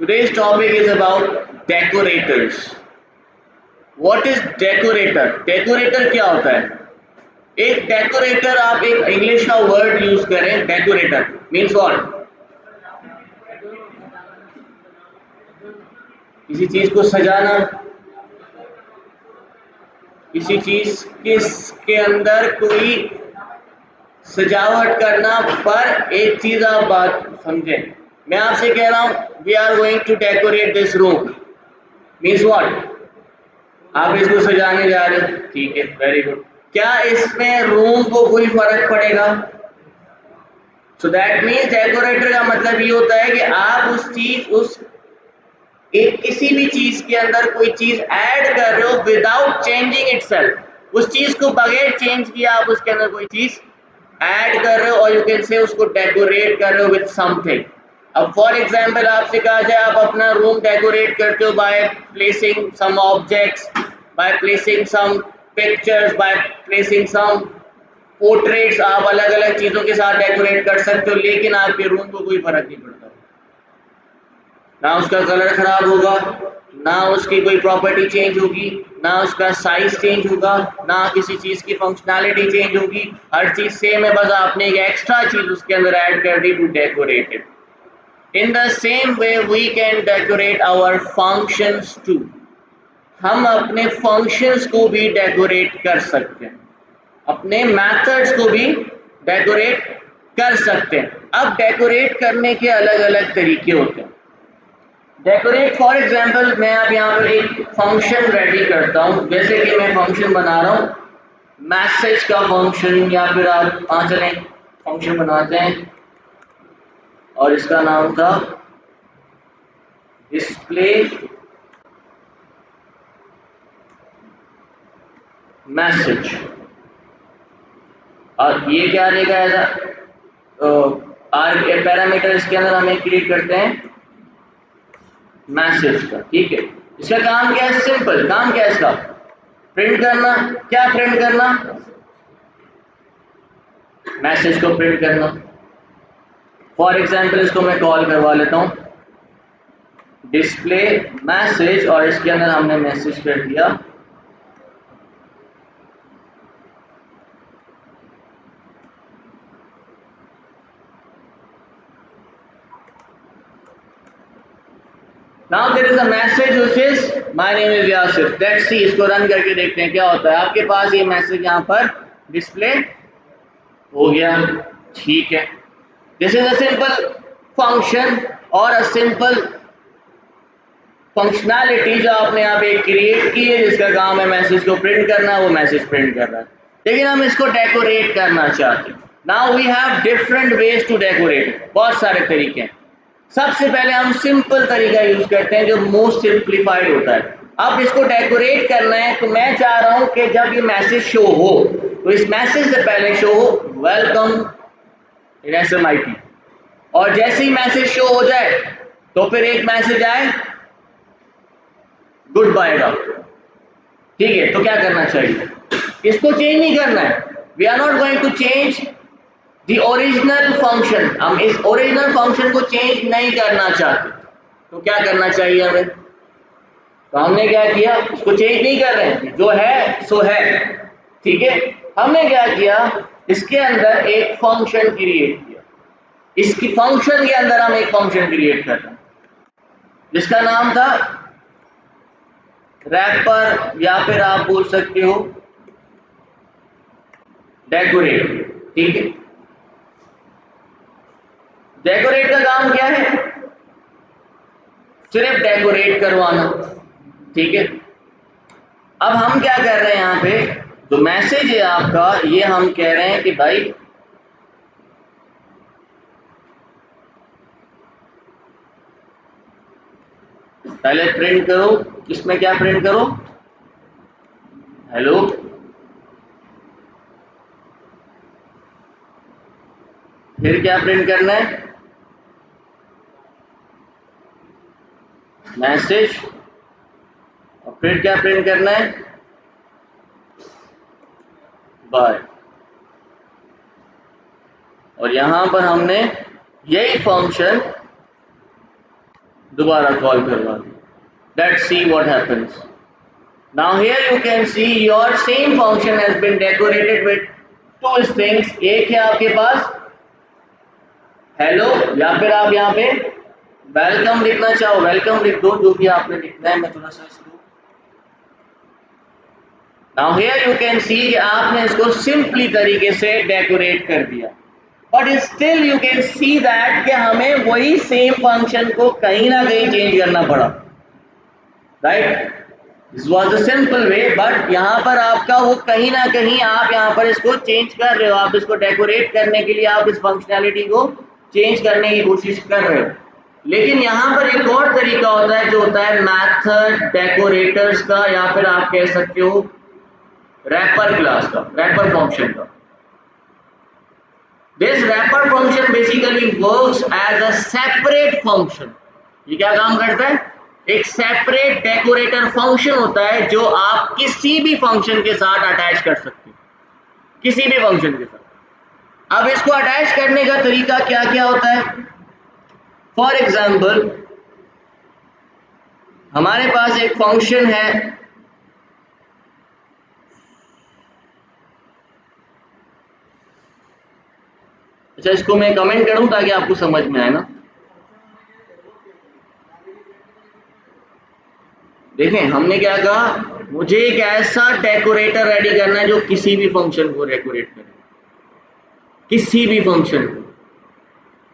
Today's topic is about decorators. What is decorator? Decorator क्या होता है? एक डेकोरेटर, आप एक इंग्लिश का वर्ड यूज करें, डेकोरेटर मीन्स व्हाट? किसी चीज को सजाना, किसी चीज के अंदर कोई सजावट करना। पर एक चीज आप बात समझें, मैं आपसे कह रहा हूं we are going to decorate this room means what? आप इसको सजाने जा रहे हो, ठीक है, वेरी गुड। क्या इसमें रूम को कोई फर्क पड़ेगा? सो दैट मीन्स डेकोरेटर का मतलब ये होता है कि आप उस एक किसी भी चीज के अंदर कोई चीज ऐड कर रहे हो विदाउट चेंजिंग इटसेल्फ। उस चीज को बगैर चेंज किया आप उसके अंदर कोई चीज ऐड कर रहे हो, और यू कैन से उसको डेकोरेट कर रहे हो विद समथिंग। अब फॉर एग्जांपल आपसे कहा जाए आप अपना रूम डेकोरेट करते हो by placing some objects, by placing some pictures, by placing some portraits. आप अलग अलग चीजों के साथ डेकोरेट कर सकते हो, लेकिन आपके रूम को कोई फर्क नहीं पड़ता। ना उसका कलर खराब होगा, ना उसकी कोई प्रॉपर्टी चेंज होगी, ना उसका साइज चेंज होगा, ना किसी चीज की फंक्शनैलिटी चेंज होगी। हर चीज सेम है, बस आपने एक एक्स्ट्रा चीज उसके अंदर ऐड कर दी to decorate it. In the same way we can decorate our functions too. हम अपने फंक्शंस को भी डेकोरेट कर सकते हैं, अपने मेथड्स को भी डेकोरेट कर सकते हैं। अब डेकोरेट करने के अलग अलग तरीके होते हैं। डेकोरेट फॉर एग्जाम्पल, मैं अब यहाँ पर एक फंक्शन रेडी करता हूँ, जैसे कि मैं फंक्शन बना रहा हूँ मैसेज का फंक्शन, या फिर आप चलें फंक्शन बनाते हैं और इसका नाम था डिस्प्ले मैसेज। और ये क्या देगा ऐसा पैरामीटर इसके अंदर हमें क्रिएट करते हैं मैसेज का, ठीक है। इसका काम क्या है? सिंपल काम क्या है इसका? प्रिंट करना। क्या प्रिंट करना? मैसेज को प्रिंट करना। फॉर एग्जाम्पल इसको मैं कॉल करवा लेता हूँ डिस्प्ले मैसेज, और इसके अंदर हमने मैसेज कर दिया now there is a message which is my name is Yasir. Let's see, इसको रन करके देखते हैं क्या होता है। आपके पास ये मैसेज यहाँ पर डिस्प्ले हो गया, ठीक है। This is a simple function और अ सिंपल फंक्शनैलिटी जो आपने यहाँ पे क्रिएट की है, जिसका काम है मैसेज को प्रिंट करना। वो मैसेज प्रिंट कर रहा है, लेकिन हम इसको डेकोरेट करना चाहते हैं। Now we have different ways to decorate, बहुत सारे तरीके हैं। सबसे पहले हम सिंपल तरीका यूज करते हैं जो मोस्ट सिंप्लीफाइड होता है। अब इसको डेकोरेट करना है, तो मैं चाह रहा हूं कि जब ये मैसेज शो हो तो इस मैसेज से पहले शो हो वेलकम इन SMIT, और जैसे ही मैसेज शो हो जाए तो फिर एक मैसेज आए गुड बाय का, ठीक है। तो क्या करना चाहिए? इसको चेंज नहीं करना है। We are not going to change the original function. हम इस ओरिजिनल फंक्शन को चेंज नहीं करना चाहते, तो क्या करना चाहिए हमें? तो हमने क्या किया, इसको चेंज नहीं कर रहे हैं, जो है सो है, ठीक है। हमने क्या किया, इसके अंदर एक फंक्शन क्रिएट किया। इसकी फंक्शन के अंदर हम एक फंक्शन क्रिएट कर रहे हैं जिसका नाम था रैपर, या फिर आप बोल सकते हो डेकोरेट, ठीक है। डेकोरेट का काम क्या है? सिर्फ डेकोरेट करवाना, ठीक है। अब हम क्या कर रहे हैं यहाँ पे, जो मैसेज है आपका, ये हम कह रहे हैं कि भाई पहले प्रिंट करो। इसमें क्या प्रिंट करो? हेलो। फिर क्या प्रिंट करना है? मैसेज। और फिर क्या प्रिंट करना है? बाय। और यहां पर हमने यही फंक्शन दोबारा कॉल करवा दूं। Let's see what happens. Now here you can see your same function has been decorated with two strings. एक है आपके पास हेलो, या फिर आप यहाँ पे वेलकम लिखना चाहो वेलकम लिख दो, जो भी आपने लिखना है। मैं थोड़ा सा इसको नाउ हियर यू कैन सी कि आपने इसको सिंपली तरीके से डेकोरेट कर दिया, but still you can see that कि हमें वही सेम फंक्शन को कहीं ना कहीं चेंज करना पड़ा, right. This was the simple way, but यहाँ पर आपका वो कहीं ना कहीं आप यहाँ पर इसको चेंज कर रहे हो। आप इसको डेकोरेट करने के लिए आप इस फंक्शनैलिटी को चेंज करने की कोशिश कर रहे हो। लेकिन यहाँ पर एक और तरीका होता है, जो होता है मैथड डेकोरेटर्स का, या फिर आप कह सकते हो रैपर क्लास का, रैपर फंक्शन का। This wrapper function basically works as a separate function. ये क्या काम करता है? एक सेपरेट डेकोरेटर फंक्शन होता है जो आप किसी भी फंक्शन के साथ अटैच कर सकते हो, किसी भी फंक्शन के साथ। अब इसको अटैच करने का तरीका क्या क्या होता है? फॉर एग्जाम्पल, हमारे पास एक फंक्शन है अच्छा, इसको मैं कमेंट करूं ताकि आपको समझ में आए ना। देखें, हमने क्या कहा, मुझे एक ऐसा डेकोरेटर रेडी करना है जो किसी भी फंक्शन को डेकोरेट करे, किसी भी फंक्शन को।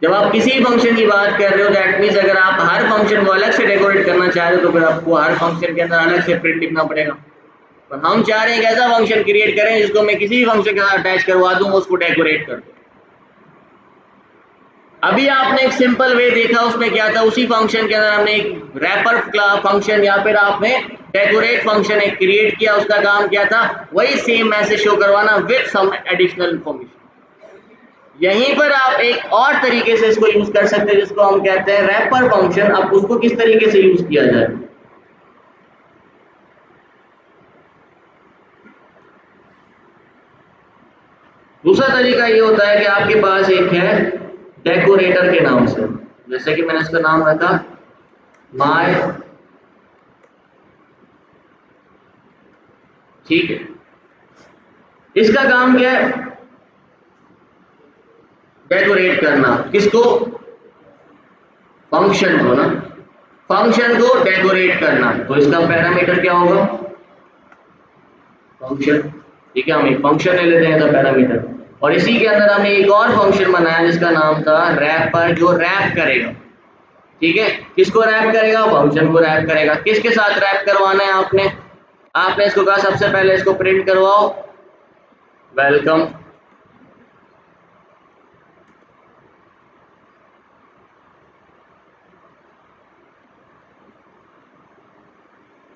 जब आप किसी फंक्शन की बात कर रहे हो, दैट मीन्स अगर आप हर फंक्शन को अलग से डेकोरेट करना चाह रहे हो तो फिर आपको हर फंक्शन के अंदर अलग से प्रिंट लिखना पड़ेगा। पर हम चाह रहे हैं एक ऐसा फंक्शन क्रिएट करें जिसको मैं किसी भी फंक्शन के साथ अटैच करवा दूं, उसको डेकोरेट कर दूं। अभी आपने एक सिंपल वे देखा, उसमें क्या था, उसी फंक्शन के अंदर हमने एक रैपर फंक्शन या फिर आपने डेकोरेट फंक्शन एक क्रिएट किया। उसका काम क्या था? वही सेम मैसेज शो करवाना विद सम एडिशनल इंफॉर्मेशन। यहीं पर आप एक और तरीके से इसको यूज कर सकते हैं, जिसको हम कहते हैं रैपर फंक्शन। अब उसको किस तरीके से यूज किया जाए? दूसरा तरीका ये होता है कि आपके पास एक है डेकोरेटर के नाम से, जैसे कि मैंने इसका नाम रखा माय, ठीक है। इसका काम क्या है? डेकोरेट करना। किसको? फंक्शन को ना, फंक्शन को डेकोरेट करना। तो इसका पैरामीटर क्या होगा? फंक्शन। ठीक है, हम एक फंक्शन ले लेते हैं एज पैरामीटर, और इसी के अंदर हमने एक और फंक्शन बनाया जिसका नाम था रैपर, जो रैप करेगा। ठीक है, किसको रैप करेगा? फंक्शन को रैप करेगा। किसके साथ रैप करवाना है आपने? आपने इसको कहा सबसे पहले इसको प्रिंट करवाओ वेलकम।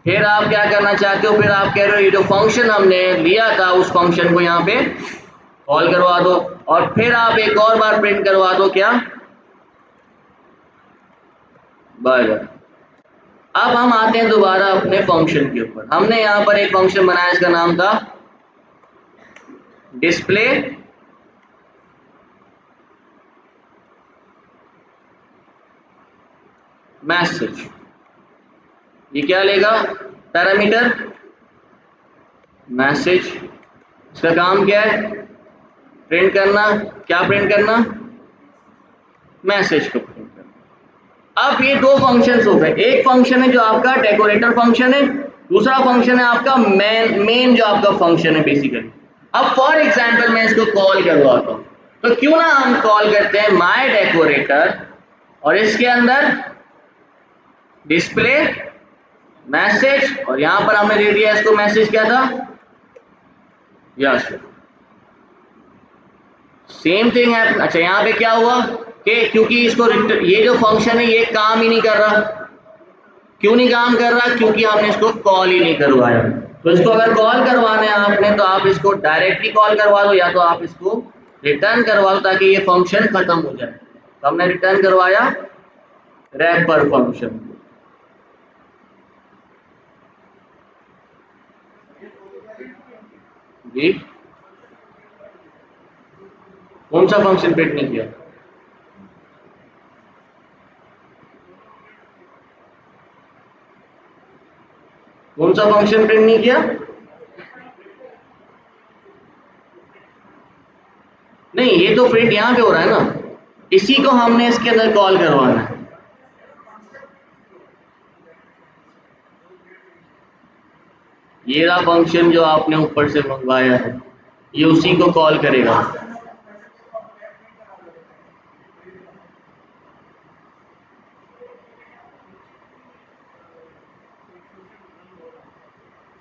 फिर आप क्या करना चाहते हो? फिर आप कह रहे हो ये जो फंक्शन हमने लिया था उस फंक्शन को यहाँ पे कॉल करवा दो, और फिर आप एक और बार प्रिंट करवा दो क्या? बर्गर। अब हम आते हैं दोबारा अपने फंक्शन के ऊपर। हमने यहाँ पर एक फंक्शन बनाया, इसका नाम था डिस्प्ले मैसेज। ये क्या लेगा? Parameter message. इसका काम क्या है? प्रिंट करना। क्या प्रिंट करना? मैसेज को प्रिंट करना। अब ये दो फंक्शंस हो गए। एक फंक्शन है जो आपका डेकोरेटर फंक्शन है, दूसरा फंक्शन है आपका मेन जो आपका फंक्शन है बेसिकली। अब फॉर एग्जांपल मैं इसको कॉल करवाता हूँ, तो क्यों ना हम कॉल करते हैं माय डेकोरेटर, और इसके अंदर डिस्प्ले मैसेज, और यहां पर हमने दे दिया इसको मैसेज क्या था? यस, सेम थिंग है। अच्छा, यहाँ पे क्या हुआ कि क्योंकि इसको ये जो फंक्शन है ये काम ही नहीं कर रहा। क्यों नहीं काम कर रहा? क्योंकि आपने इसको कॉल ही नहीं करवाया। तो इसको अगर कॉल करवाना है आपने, तो आप इसको डायरेक्टली कॉल करवा दो, या तो आप इसको रिटर्न करवा दो ताकि ये फंक्शन खत्म हो जाए। तो हमने रिटर्न करवाया रैपर फंक्शन। जी, कौन सा फंक्शन प्रिंट नहीं किया? कौन सा फंक्शन प्रिंट नहीं किया? नहीं, ये तो प्रिंट यहाँ पे हो रहा है ना, इसी को हमने इसके अंदर कॉल करवाना है। ये रहा फंक्शन जो आपने ऊपर से मंगवाया है, ये उसी को कॉल करेगा।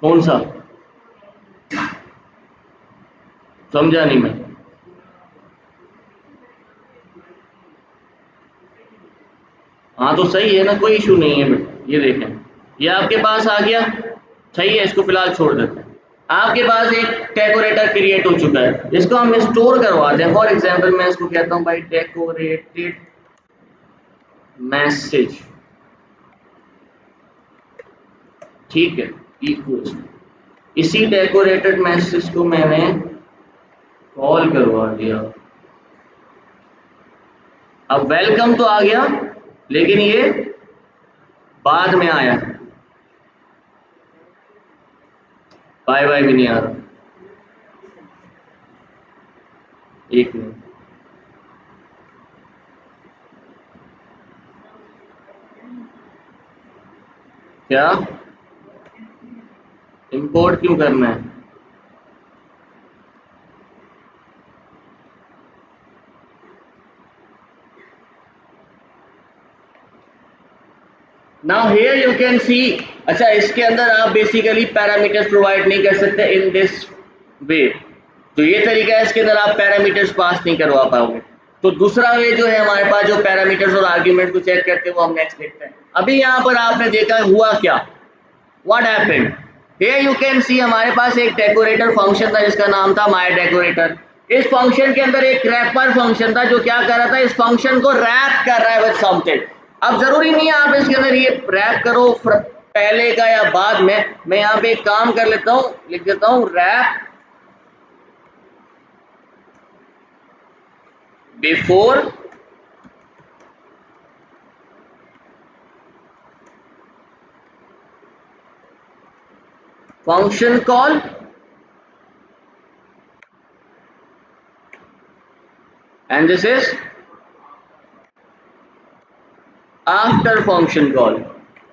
कौन सा? समझा नहीं मैं। हाँ तो सही है ना, कोई इशू नहीं है बेटा। ये देखें, ये आपके पास आ गया, सही है, इसको फिलहाल छोड़ देते हैं। आपके पास एक डेकोरेटर क्रिएट हो चुका है, इसको हम स्टोर करवाते हैं। फॉर एग्जांपल मैं इसको कहता हूँ भाई डेकोरेटेड मैसेज, ठीक है, इक्वल्स, इसी डेकोरेटेड मैसेज को मैंने कॉल करवा दिया। अब वेलकम तो आ गया, लेकिन ये बाद में आया, बाय बाय भी नहीं आ रहा। एक मिनट, क्या इंपोर्ट क्यों करना है? नाउ हियर यू कैन सी, अच्छा इसके अंदर आप बेसिकली पैरामीटर्स प्रोवाइड नहीं कर सकते इन दिस वे। तो ये तरीका है, इसके अंदर आप पैरामीटर्स पास नहीं करवा पाओगे। तो दूसरा वे जो है हमारे पास, जो पैरामीटर्स और आर्ग्यूमेंट को चेक करते हैं, वो हम नेक्स्ट देखते हैं। अभी यहाँ पर आपने देखा हुआ क्या, what happened, here you can सी हमारे पास एक डेकोरेटर फंक्शन था जिसका नाम था माय डेकोरेटर। इस फंक्शन के अंदर एक रैपर फंक्शन था जो क्या कर रहा था, इस फंक्शन को रैप कर रहा है विद समथिंग। अब जरूरी नहीं है आप इसके अंदर ये रैप करो पहले का या बाद में। मैं यहाँ पे एक काम कर लेता हूँ, लिख देता हूँ wrap before function call and this is after function call.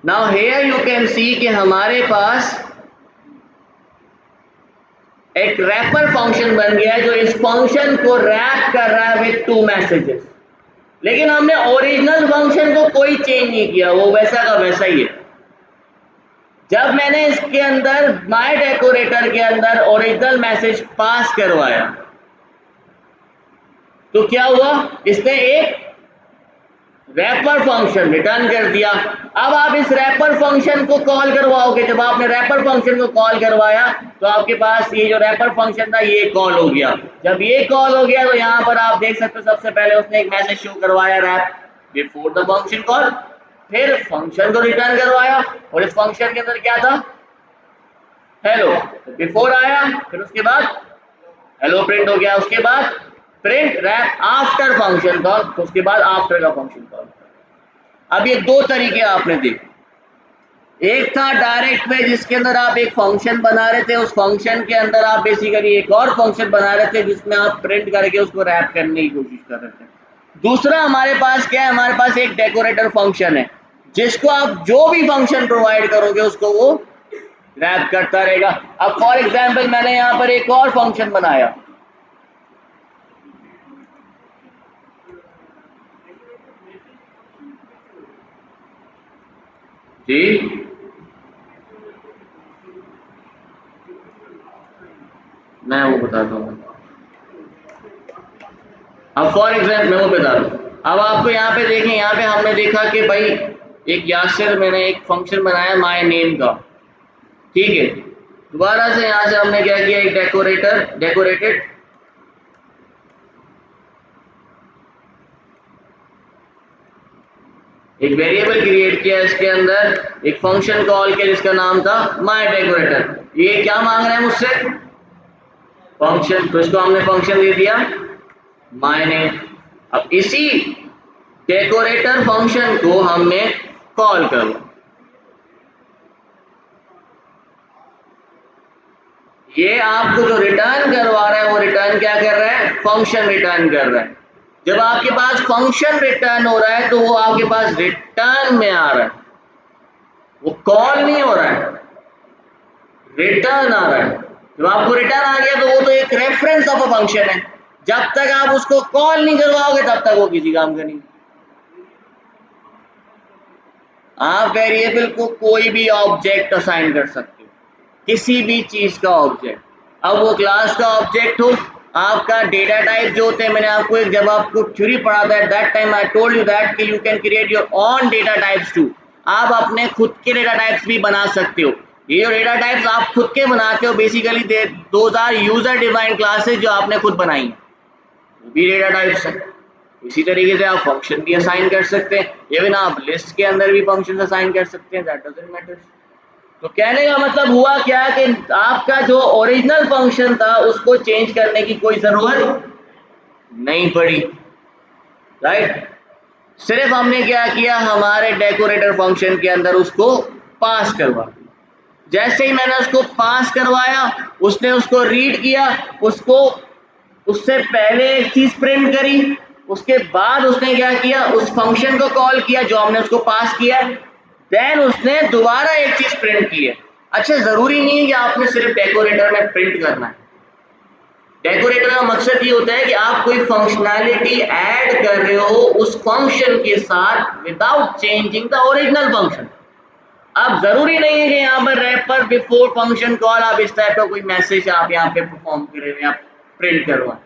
Now here you can see कि हमारे पास एक रैपर फंक्शन बन गया है जो इस फंक्शन को रैप कर रहा है विद 2 मैसेजेस। लेकिन हमने ओरिजिनल फंक्शन को कोई चेंज नहीं किया, वो वैसा का वैसा ही है। जब मैंने इसके अंदर माय डेकोरेटर के अंदर ओरिजिनल मैसेज पास करवाया तो क्या हुआ, इसने एक रैपर फंक्शन रिटर्न कर दिया। अब आप इस रैपर फंक्शन को कॉल करवाओगे, जब आपने रैपर फंक्शन को कॉल करवाया तो आपके पास ये जो रैपर फंक्शन था ये कॉल हो गया। जब ये कॉल हो गया तो यहाँ पर आप देख सकते हो सबसे पहले उसने एक मैसेज शो करवाया wrap before the function call, फिर फंक्शन को रिटर्न करवाया और इस फंक्शन के अंदर क्या था, हेलो, बिफोर आया, फिर उसके बाद हेलो प्रिंट हो गया, उसके बाद print wrap after function call, तो उसके बाद आफ्टर का फंक्शन कॉल। अब ये दो तरीके आपने देखे, एक था डायरेक्ट में जिसके अंदर आप एक फंक्शन बना रहे थे, उस फंक्शन के अंदर आप बेसिकली एक और फंक्शन बना रहे थे जिसमें आप प्रिंट करके उसको रैप करने की कोशिश कर रहे थे। दूसरा हमारे पास क्या है, हमारे पास एक डेकोरेटर फंक्शन है जिसको आप जो भी फंक्शन प्रोवाइड करोगे उसको वो रैप करता रहेगा। अब फॉर एग्जाम्पल मैंने यहाँ पर एक और फंक्शन बनाया, जी मैं वो बताता हूँ। अब फॉर एग्जाम्पल मैं वो बता रहा हूँ, अब आपको यहाँ पे देखें, यहाँ पे हमने देखा कि भाई एक यासिर, मैंने एक फंक्शन बनाया माय नेम का, ठीक है। दोबारा से यहाँ से हमने क्या किया, एक डेकोरेटेड एक वेरिएबल क्रिएट किया, इसके अंदर एक फंक्शन कॉल किया जिसका नाम था माय डेकोरेटर। ये क्या मांग रहा है मुझसे, फंक्शन, तो इसको हमने फंक्शन दे दिया माय नेम। अब इसी डेकोरेटर फंक्शन को हमने कॉल करो, ये आपको जो रिटर्न करवा रहा है वो रिटर्न क्या कर रहा है, फंक्शन रिटर्न कर रहा है। जब आपके पास फंक्शन रिटर्न हो रहा है तो वो आपके पास रिटर्न में आ रहा है, वो कॉल नहीं हो रहा है, रिटर्न आ रहा है। जब आपको रिटर्न आ गया तो वो तो एक रेफरेंस ऑफ अ फंक्शन है, जब तक आप उसको कॉल नहीं करवाओगे तब तक वो किसी काम का नहीं। आप वेरिएबल को कोई भी ऑब्जेक्ट असाइन कर सकते हो, किसी भी चीज का ऑब्जेक्ट, अब वो क्लास का ऑब्जेक्ट हो, आपका डेटा टाइप जो होते हैं, मैंने आपको एक जब आपको थ्योरी पढ़ा था that time I told you that कि you can create your own data types too. आप अपने खुद के डेटा टाइप्स भी बना सकते हो। ये जो डेटा टाइप्स आप खुद के बनाते हो basically those are user defined classes जो आपने खुद बनाई, वो भी डेटा टाइप्स है। इसी तरीके से आप फंक्शन भी असाइन कर सकते हैं, इवन आप लिस्ट के अंदर भी फंक्शन असाइन कर सकते हैं, दैट डजंट मैटर। तो कहने का मतलब हुआ क्या कि आपका जो ओरिजिनल फंक्शन था उसको चेंज करने की कोई जरूरत नहीं पड़ी, राइट। सिर्फ हमने क्या किया, हमारे डेकोरेटर फंक्शन के अंदर उसको पास करवा, जैसे ही मैंने उसको पास करवाया उसने उसको रीड किया, उसको उससे पहले एक चीज प्रिंट करी, उसके बाद उसने क्या किया, उस फंक्शन को कॉल किया जो हमने उसको पास किया, देन उसने दोबारा एक चीज प्रिंट की है। अच्छा, जरूरी नहीं है कि आपने सिर्फ डेकोरेटर में प्रिंट करना है। डेकोरेटर का मकसद ये होता है कि आप कोई फंक्शनैलिटी ऐड कर रहे हो उस फंक्शन के साथ without changing the original function. अब जरूरी नहीं है कि यहाँ पर रैपर बिफोर फंक्शन कॉल आप इस टाइप का कोई मैसेज आप यहाँ पे परफॉर्म करें या प्रिंट करवाएं।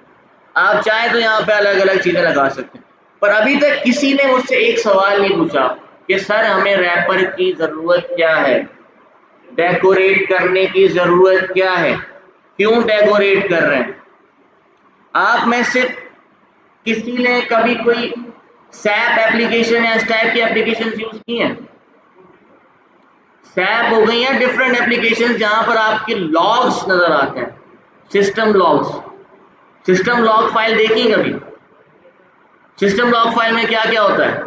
आप चाहे तो यहाँ पे अलग अलग चीजें लगा सकते हैं, पर अभी तक किसी ने मुझसे एक सवाल नहीं पूछा कि सर हमें रैपर की जरूरत क्या है, डेकोरेट करने की जरूरत क्या है, क्यों डेकोरेट कर रहे हैं। आप में से किसी ने कभी कोई सैप एप्लीकेशन या इस टाइप की एप्लीकेशन यूज की हैं? सैप हो गई या डिफरेंट एप्लीकेशन जहां पर आपके लॉग्स नजर आते हैं, system logs. System log file देखी कभी? सिस्टम लॉग फाइल में क्या क्या होता है,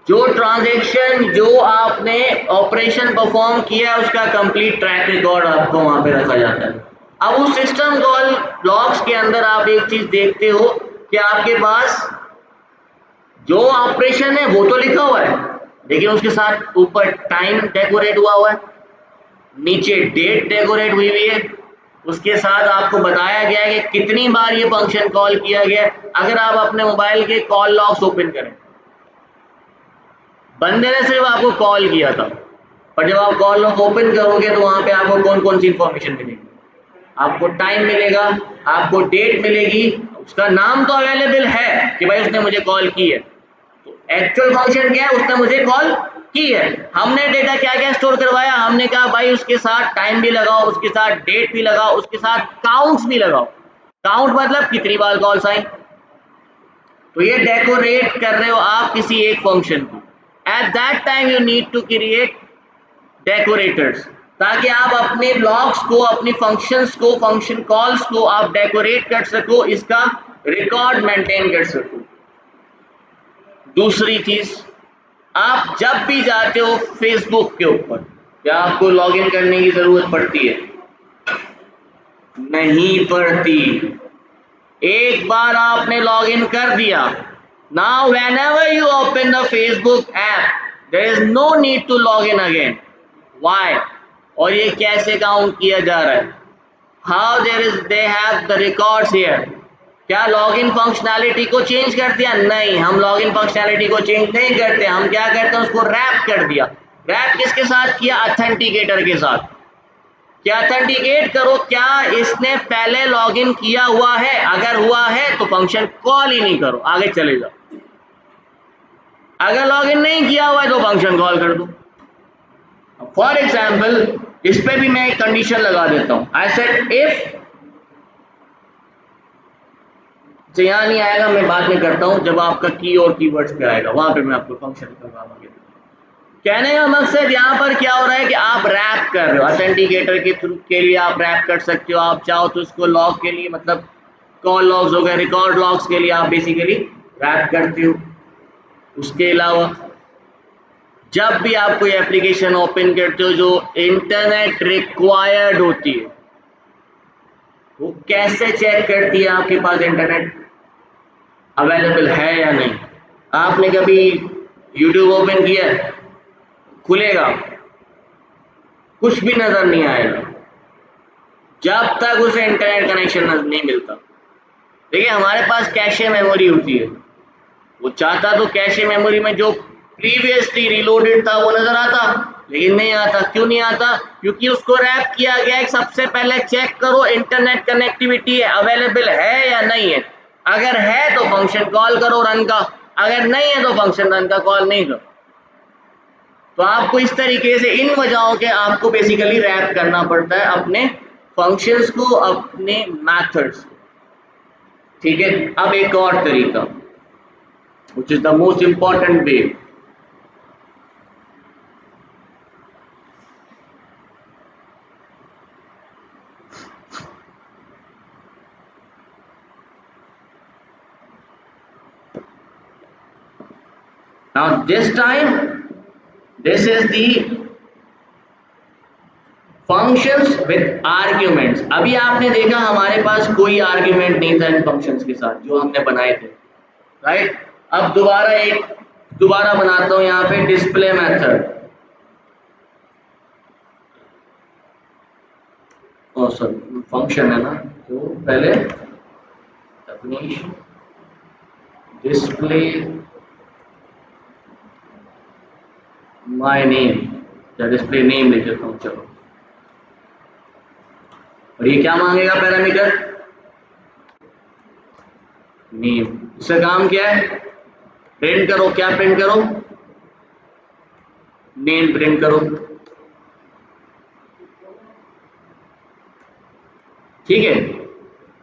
जो ट्रांजैक्शन जो आपने ऑपरेशन परफॉर्म किया है उसका कंप्लीट ट्रैक रिकॉर्ड आपको वहां पे रखा जाता है। अब उस सिस्टम कॉल लॉग्स के अंदर आप एक चीज देखते हो कि आपके पास जो ऑपरेशन है वो तो लिखा हुआ है, लेकिन उसके साथ ऊपर टाइम डेकोरेट हुआ हुआ है, नीचे डेट डेकोरेट हुई हुई है, उसके साथ आपको बताया गया है कि कितनी बार ये फंक्शन कॉल किया गया है। अगर आप अपने मोबाइल के कॉल लॉग्स ओपन करें, बंदे ने सिर्फ आपको कॉल किया था, पर जब आप कॉल लॉग ओपन करोगे तो वहां पे आपको कौन कौन सी इंफॉर्मेशन मिलेगी, आपको टाइम मिलेगा, आपको डेट मिलेगी, उसका नाम तो अवेलेबल है कि भाई उसने मुझे कॉल की है, तो एक्चुअल फंक्शन क्या है, उसने मुझे कॉल की है। हमने डेटा क्या क्या स्टोर करवाया, हमने कहा भाई उसके साथ टाइम भी लगाओ, उसके साथ डेट भी लगाओ, उसके साथ काउंट्स भी लगाओ। काउंट मतलब कितनी बार कॉल्स आई। तो ये डेकोरेट कर रहे हो आप किसी एक फंक्शन को। At that time you need to create decorators, ताकि आप अपने लॉग्स को, अपनी फंक्शंस को, फंक्शन कॉल्स को आप डेकोरेट कर सको, इसका रिकॉर्ड मेंटेन कर सको। दूसरी चीज, आप जब भी जाते हो फेसबुक के ऊपर, क्या आपको लॉगिन करने की जरूरत पड़ती है? नहीं पड़ती। एक बार आपने लॉगिन कर दिया, now whenever you open the Facebook app there is no need to log in again. Why? और ये कैसे काउंट किया जा रहा है? How there is they have the records here. क्या लॉगिन फंक्शनैलिटी को चेंज कर दिया? नहीं, हम लॉगिन फंक्शनैलिटी को चेंज नहीं करते, हम क्या करते हैं, उसको रैप कर दिया। रैप किसके साथ किया? ऑथेंटिकेटर के साथ। क्या ऑथेंटिकेट करो क्या इसने पहले लॉगिन किया हुआ है, अगर हुआ है तो फंक्शन कॉल ही नहीं करो, आगे चले जाओ। अगर लॉगिन नहीं किया हुआ है तो फंक्शन कॉल कर दो। फॉर एग्जाम्पल इस पे भी मैं एक कंडीशन लगा देता हूं, आई सेड इफ, तो यहाँ नहीं आएगा, मैं बाद में करता हूँ जब आपका की और कीवर्ड्स पे आएगा, वहां पे मैं आपको फंक्शन करवाऊंगा। कहने का मकसद यहाँ पर क्या हो रहा है कि आप रैप कर रहे हो, ऑथेंटिकेटर के थ्रू के लिए आप रैप कर सकते हो। आप चाहो तो उसको लॉग के लिए, मतलब कॉल लॉग्स हो गए, रिकॉर्ड लॉग्स के लिए आप बेसिकली रैप करते हो। उसके अलावा जब भी आप कोई एप्लीकेशन ओपन करते हो जो इंटरनेट रिक्वायर्ड होती है, वो कैसे चेक करती है आपके पास इंटरनेट अवेलेबल है या नहीं? आपने कभी यूट्यूब ओपन किया, खुलेगा, कुछ भी नजर नहीं आएगा जब तक उसे इंटरनेट कनेक्शन नहीं मिलता। देखिए, हमारे पास कैशे मेमोरी होती है, वो चाहता तो कैशे मेमोरी में जो प्रीवियसली रिलोडेड था वो नजर आता, लेकिन नहीं आता। क्यों नहीं आता? क्योंकि उसको रैप किया गया है। सबसे पहले चेक करो इंटरनेट कनेक्टिविटी अवेलेबल है या नहीं है। अगर है तो फंक्शन कॉल करो रन का, अगर नहीं है तो फंक्शन रन का कॉल नहीं करो। तो आपको इस तरीके से इन वजहों के आपको बेसिकली रैप करना पड़ता है अपने फंक्शंस को, अपने मेथड्स। ठीक है, अब एक और तरीका which is the most important way. Now this time this is the functions with arguments. अभी आपने देखा हमारे पास कोई आर्ग्यूमेंट नहीं था इन फंक्शंस के साथ जो हमने बनाए थे, राइट? अब दोबारा बनाता हूं यहाँ पे डिस्प्ले मेथड। सॉरी, फंक्शन है ना, तो पहले डेफिनेशन डिस्प्ले माय नेम या डिस्प्ले नेम लिख देता हूँ। चलो, और ये क्या मांगेगा? Parameter name. इसका काम क्या है? प्रिंट करो। क्या प्रिंट करो? नेम प्रिंट करो। ठीक है,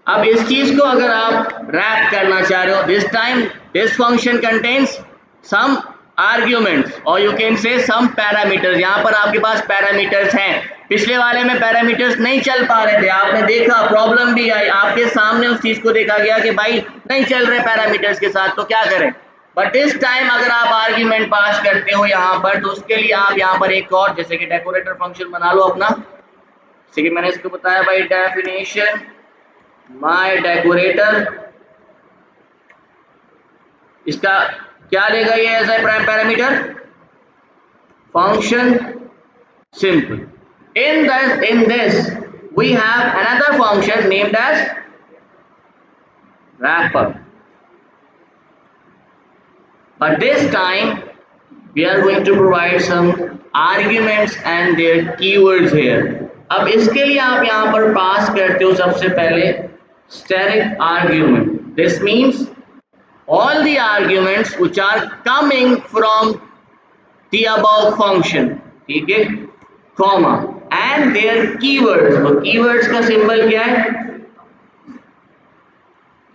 अब इस चीज को अगर आप रैप करना चाह रहे हो, this time this function contains some arguments और you can say some parameters. यहां पर आपके पास पैरामीटर्स हैं। पिछले वाले में पैरामीटर्स नहीं चल पा रहे थे, आपने देखा, प्रॉब्लम भी आई, आपके सामने उस चीज को देखा गया कि भाई नहीं चल रहे पैरामीटर्स के साथ, तो क्या करें? बट दिस टाइम अगर आप आर्ग्यूमेंट पास करते हो यहाँ पर, तो उसके लिए आप यहाँ पर एक और, जैसे कि डेकोरेटर फंक्शन बना लो अपना। जैसे कि मैंने इसको बताया भाई, डेफिनेशन माय डेकोरेटर। इसका क्या लेगा ये as a prime parameter? Function simple. In this we have another function named as wrapper, but this time we are going to provide some arguments and their keywords here. अब इसके लिए आप यहाँ पर पास करते हो सबसे पहले static argument. This means all the arguments which are coming from the above function, ठीक है, comma and their keywords. तो keywords का सिंबल क्या है?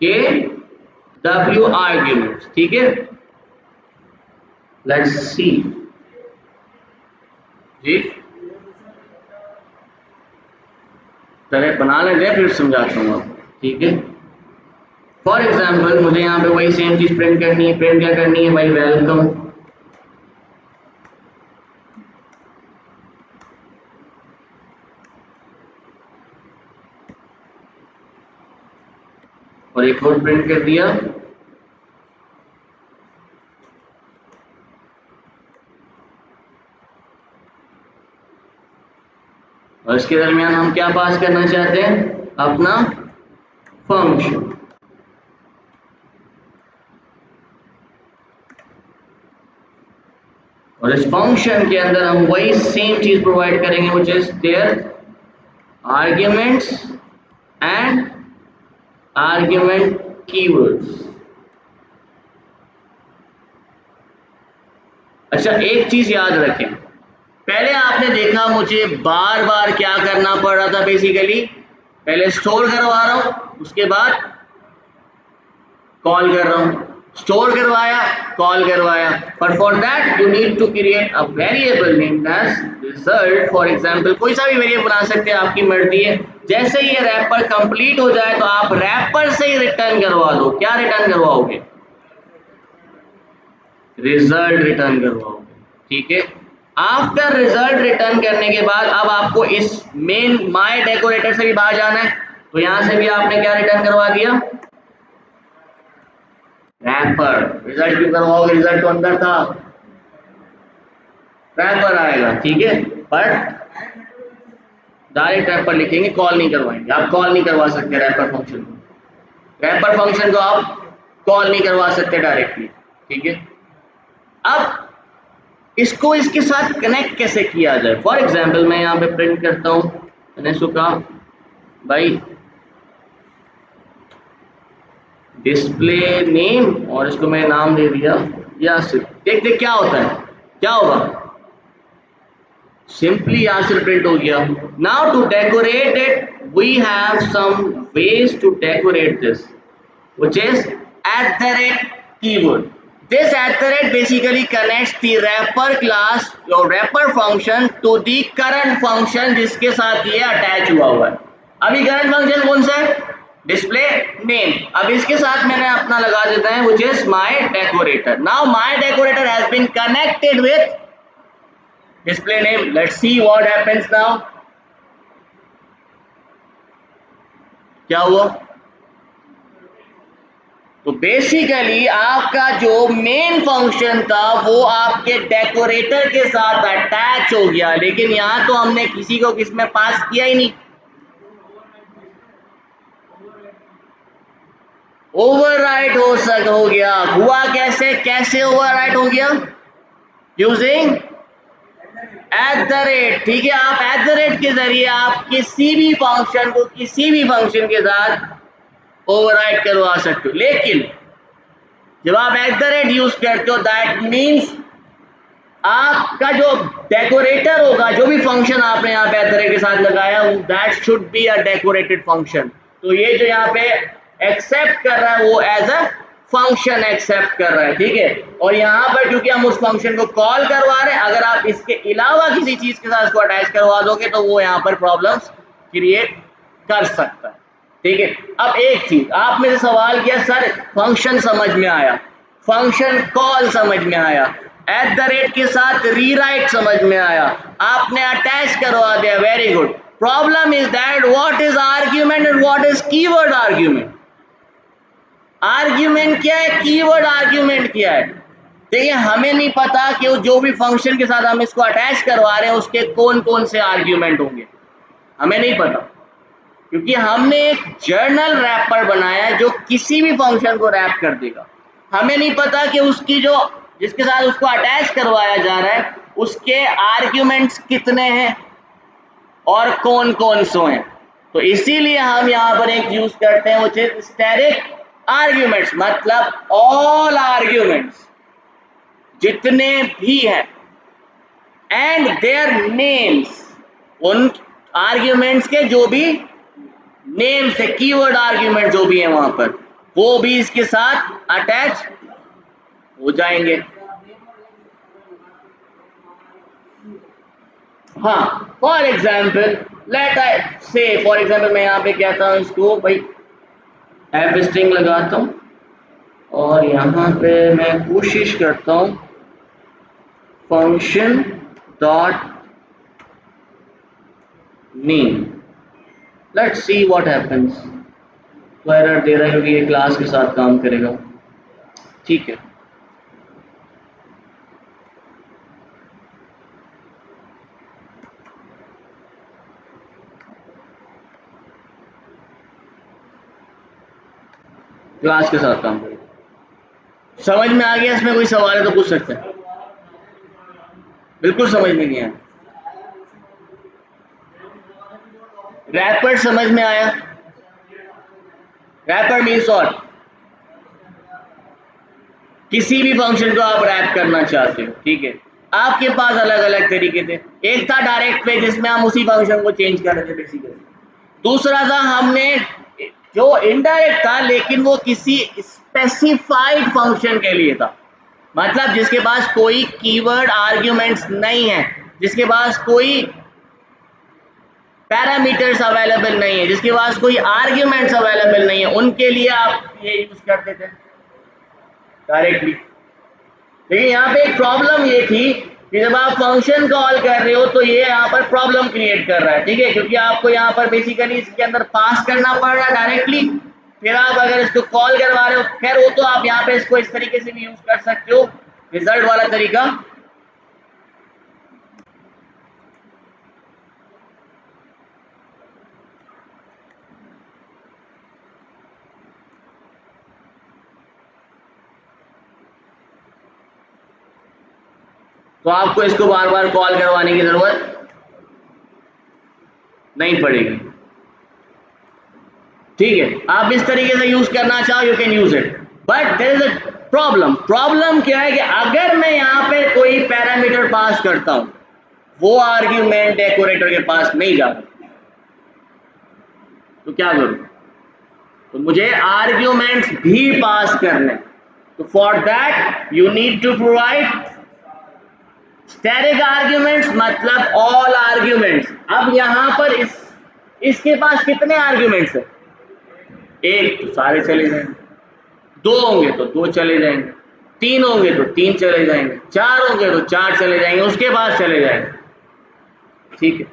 के W arguments, ठीक है। लेट्स सी जी, पहले बना लेते फिर समझाता हूँ आपको, ठीक है। फॉर एग्जाम्पल मुझे यहाँ पे वही सेम चीज प्रिंट करनी है। प्रिंट क्या करनी है भाई? वेलकम। और एक और प्रिंट कर दिया, और इसके दरमियान हम क्या पास करना चाहते हैं? अपना फंक्शन। और इस फंक्शन के अंदर हम वही सेम चीज प्रोवाइड करेंगे, which is their arguments and argument keywords. अच्छा, एक चीज याद रखें, पहले आपने देखा मुझे बार बार क्या करना पड़ रहा था। बेसिकली पहले स्टोर करवा रहा हूं, उसके बाद कॉल कर रहा हूं, स्टोर करवाया, कॉल करवाया। But for that you need to create a variable named as result. For example कोई सा भी वेरिएबल बना सकते हैं, आपकी मर्जी है। जैसे ही ये रैपर कंप्लीट हो जाए तो आप रैपर से ही रिटर्न करवा दो। क्या रिटर्न करवाओगे? रिजल्ट रिटर्न करवाओगे, ठीक है। आफ्टर रिजल्ट रिटर्न करने के बाद अब आपको इस मेन माय डेकोरेटर से भी बाहर जाना है, तो यहां से भी आपने क्या रिटर्न करवा दिया, रैपर। रिजल्ट क्यों करवाओगे, रिजल्ट तो अंदर था, रैपर आएगा, ठीक है। बट डायरेक्ट रैपर लिखेंगे, कॉल नहीं करवाएंगे, आप कॉल नहीं करवा सकते रैपर फंक्शन को, रैपर फंक्शन को आप कॉल नहीं करवा सकते डायरेक्टली, ठीक है। अब इसको इसके साथ कनेक्ट कैसे किया जाए, फॉर एग्जाम्पल मैं यहाँ पे प्रिंट करता हूँ, मैंने इसको कहा भाई डिस्प्ले नेम, और इसको मैं नाम दे दिया यासिर। देख देख क्या होता है, क्या होगा, सिंपली यासिर प्रिंट हो गया। Now to decorate it we have some ways to decorate this, which is @keyword. This @ basically connects the wrapper class or wrapper function to the current function जिसके साथ ये अटैच हुआ है। अभी करंट फंक्शन कौन सा है, डिस्प्ले नेम। अब इसके साथ मैंने अपना लगा देता है which is my decorator. Now my decorator has been connected with display name. Let's see what happens now. क्या हुआ, तो बेसिकली आपका जो मेन फंक्शन था वो आपके डेकोरेटर के साथ अटैच हो गया, लेकिन यहां तो हमने किसी को किसमें पास किया ही नहीं, ओवरराइट हो गया। हुआ कैसे, कैसे ओवरराइट हो गया, यूजिंग @, ठीक है। आप @ के जरिए आप किसी भी फंक्शन को किसी भी फंक्शन के साथ ओवरराइट करवा सकते हो, लेकिन जब आप @ यूज करते हो दैट मीन्स आपका जो डेकोरेटर होगा, जो भी फंक्शन आपने यहाँ पे @ के साथ लगाया, that should be a decorated function. तो ये जो यहाँ पे एक्सेप्ट कर रहा है वो एज अ फंक्शन एक्सेप्ट कर रहा है, ठीक है। और यहाँ पर क्योंकि हम उस फंक्शन को कॉल करवा रहे हैं, अगर आप इसके अलावा किसी चीज के साथ इसको अटैच करवा दोगे तो वो यहाँ पर प्रॉब्लम्स क्रिएट कर सकता है, ठीक है। अब एक चीज आप मेरे सवाल किया सर फंक्शन समझ में आया, फंक्शन कॉल समझ में आया, @ के साथ रीराइट समझ में आया, आपने अटैच करवा दिया, very good. Problem is that what is argument and what is keyword argument. Argument क्या है, कीवर्ड आर्ग्यूमेंट क्या है। देखिए हमें नहीं पता कि जो भी फंक्शन के साथ हम इसको अटैच करवा रहे हैं उसके कौन कौन से आर्ग्यूमेंट होंगे, हमें नहीं पता, क्योंकि हमने एक जर्नल रैपर बनाया है जो किसी भी फंक्शन को रैप कर देगा। हमें नहीं पता कि उसकी जो जिसके साथ उसको अटैच करवाया जा रहा है उसके आर्ग्यूमेंट्स कितने हैं और कौन कौन से हैं। तो इसीलिए हम यहाँ पर एक यूज करते हैं वो स्टैटिक आर्ग्यूमेंट्स, मतलब ऑल आर्ग्यूमेंट्स जितने भी हैं एंड देयर नेम्स, उन आर्ग्यूमेंट्स के जो भी नेम्स है, कीवर्ड आर्ग्यूमेंट जो भी है वहां पर, वो भी इसके साथ अटैच हो जाएंगे। हाँ फॉर एग्जाम्पल लेट आई से, फॉर एग्जाम्पल मैं यहाँ पे कहता हूँ इसको भाई एफ स्ट्रिंग लगाता हूँ और यहाँ पे मैं कोशिश करता हूँ function dot name, let's see what happens. तो एरर दे रहा है क्योंकि ये क्लास के साथ काम करेगा, ठीक है। क्लास के साथ काम करेगा, समझ में आ गया। इसमें कोई सवाल है तो पूछ सकते हैं, बिल्कुल समझ में नहीं आया। रैपर समझ में आया, रैपर मीन्स व्हाट, किसी भी फंक्शन को आप रैप करना चाहते हो, ठीक है। आपके पास अलग अलग तरीके थे, एक था डायरेक्ट पे जिसमें हम उसी फंक्शन को चेंज कर रहे थे बेसिकली, दूसरा था हमने जो इनडायरेक्ट था लेकिन वो किसी स्पेसिफाइड फंक्शन के लिए था, मतलब जिसके पास कोई कीवर्ड आर्ग्यूमेंट्स नहीं है, जिसके पास कोई पैरामीटर्स अवेलेबल नहीं है, जिसके पास कोई आर्ग्यूमेंट्स अवेलेबल नहीं है, उनके लिए आप ये यूज करते थे डायरेक्टली। लेकिन यहाँ पे एक प्रॉब्लम ये थी कि जब आप फंक्शन कॉल कर रहे हो तो ये यहाँ पर प्रॉब्लम क्रिएट कर रहा है, ठीक है, क्योंकि आपको यहाँ पर बेसिकली इसके अंदर पास करना पड़ रहा है डायरेक्टली, फिर आप अगर इसको कॉल करवा रहे हो, खैर वो तो आप यहाँ पे इसको इस तरीके से भी यूज कर सकते हो, रिजल्ट वाला तरीका। तो आपको इसको बार बार कॉल करवाने की जरूरत नहीं पड़ेगी, ठीक है। आप इस तरीके से यूज करना चाहो you can use it, but there is a problem क्या है कि अगर मैं यहाँ पे कोई पैरामीटर पास करता हूं, वो आर्ग्यूमेंट डेकोरेटर के पास नहीं जाता, तो क्या करूं? तो मुझे आर्ग्यूमेंट्स भी पास करने, तो for that you need to provide static arguments, मतलब ऑल आर्ग्यूमेंट्स। अब यहां पर इसके पास कितने आर्ग्यूमेंट्स है? एक, तो सारे चले जाएंगे, दो होंगे तो दो चले जाएंगे, तीन होंगे तो तीन चले जाएंगे, चार होंगे तो चार चले जाएंगे, उसके बाद चले जाएंगे, ठीक है।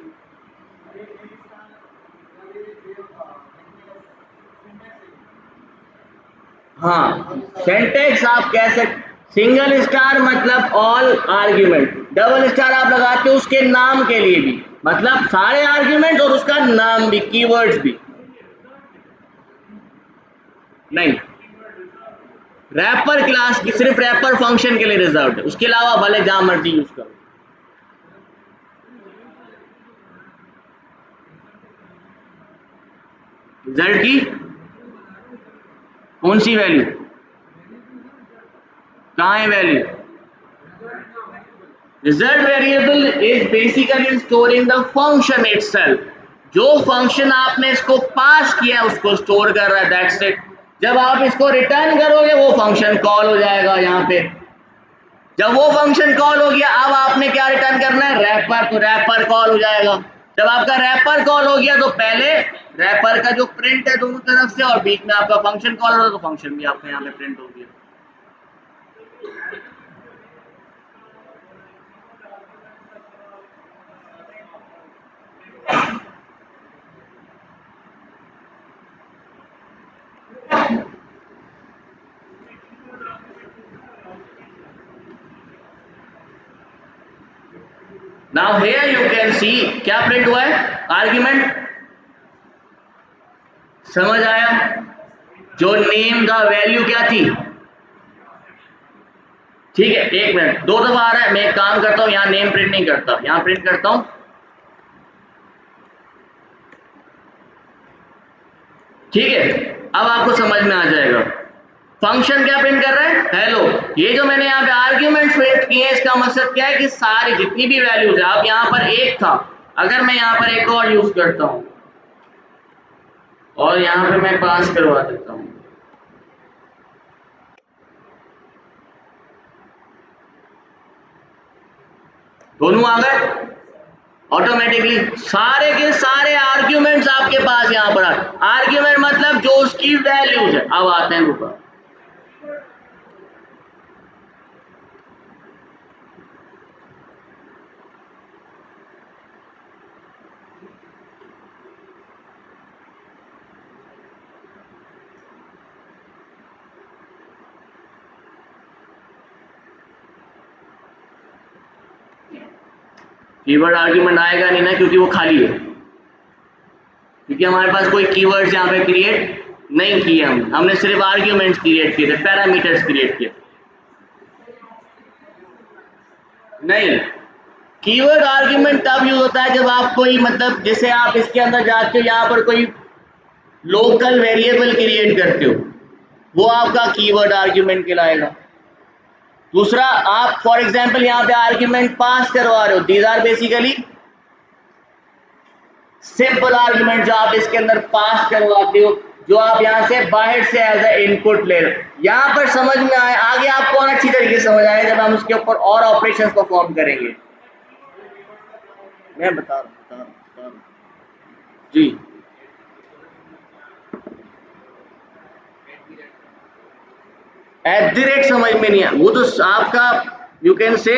हाँ, सिंटेक्स आप कह सकते, सिंगल स्टार मतलब ऑल आर्ग्यूमेंट, डबल स्टार आप लगाते हो उसके नाम के लिए भी, मतलब सारे आर्ग्यूमेंट और उसका नाम भी, कीवर्ड्स भी नहीं। रैपर क्लास की सिर्फ रैपर फंक्शन के लिए रिजर्व है, उसके अलावा भले जहां मर्जी यूज करो। रिजल्ट की कौन सी वैल्यू, कहाँ है value? Result variable is basically storing the function itself, जो फंक्शन आपने इसको पास किया उसको स्टोर कर रहा है, दैट्स इट। जब आप इसको रिटर्न करोगे वो फंक्शन कॉल हो जाएगा यहाँ पे, जब वो फंक्शन कॉल हो गया अब आपने क्या रिटर्न करना है? रैपर, तो रैपर कॉल हो जाएगा। जब आपका रैपर कॉल हो गया तो पहले रैपर का जो प्रिंट है दोनों तरफ से, और बीच में आपका फंक्शन कॉल हो रहा है तो फंक्शन भी आपका यहाँ पे प्रिंट हो गया। नाउ हियर यू कैन सी क्या प्रिंट हुआ है? आर्ग्यूमेंट। समझ आया? जो नेम का वैल्यू क्या थी, ठीक है, एक मिनट, दो दफा आ रहा है, मैं एक काम करता हूं, यहाँ नेम प्रिंट नहीं करता, यहाँ प्रिंट करता हूं, ठीक है। अब आपको समझ में आ जाएगा फंक्शन क्या प्रिंट कर रहा है, हेलो। ये जो मैंने यहाँ पे आर्ग्यूमेंट प्रिंट किए हैं इसका मकसद क्या है कि सारी जितनी भी वैल्यूज है, अब यहाँ पर एक था, अगर मैं यहाँ पर एक और यूज करता हूं और यहाँ पे मैं पास करवा देता हूं, दोनों आ गए ऑटोमेटिकली, सारे के सारे आर्ग्यूमेंट्स आपके पास यहाँ पर। आर्ग्यूमेंट मतलब जो उसकी वैल्यूज है। अब आते हैं ऊपर, कीवर्ड आर्ग्यूमेंट आएगा नहीं ना, क्योंकि वो खाली है, क्योंकि हमारे पास कोई कीवर्ड्स यहाँ पे क्रिएट नहीं किए, हमने सिर्फ आर्ग्यूमेंट्स क्रिएट किए थे, पैरामीटर्स क्रिएट किए नहीं। कीवर्ड आर्ग्यूमेंट तब यूज होता है जब आप कोई, मतलब जैसे आप इसके अंदर जाते हो, यहाँ पर कोई लोकल वेरिएबल क्रिएट करते हो, वो आपका कीवर्ड आर्ग्यूमेंट कहलाएगा। दूसरा, आप फॉर एग्जांपल यहाँ पे आर्ग्यूमेंट पास करवा रहे हो, these are basically simple argument जो आप इसके अंदर पास करवाते हो, जो आप यहाँ से बाहर से एज ए इनपुट ले रहे हो। यहाँ पर समझ में आए, आगे आपको और अच्छी तरीके से समझ आए जब हम उसके ऊपर और ऑपरेशंस परफॉर्म करेंगे। मैं बता रहा हूँ जी। एट द रेट समझ में नहीं आया, वो तो आपका यू कैन से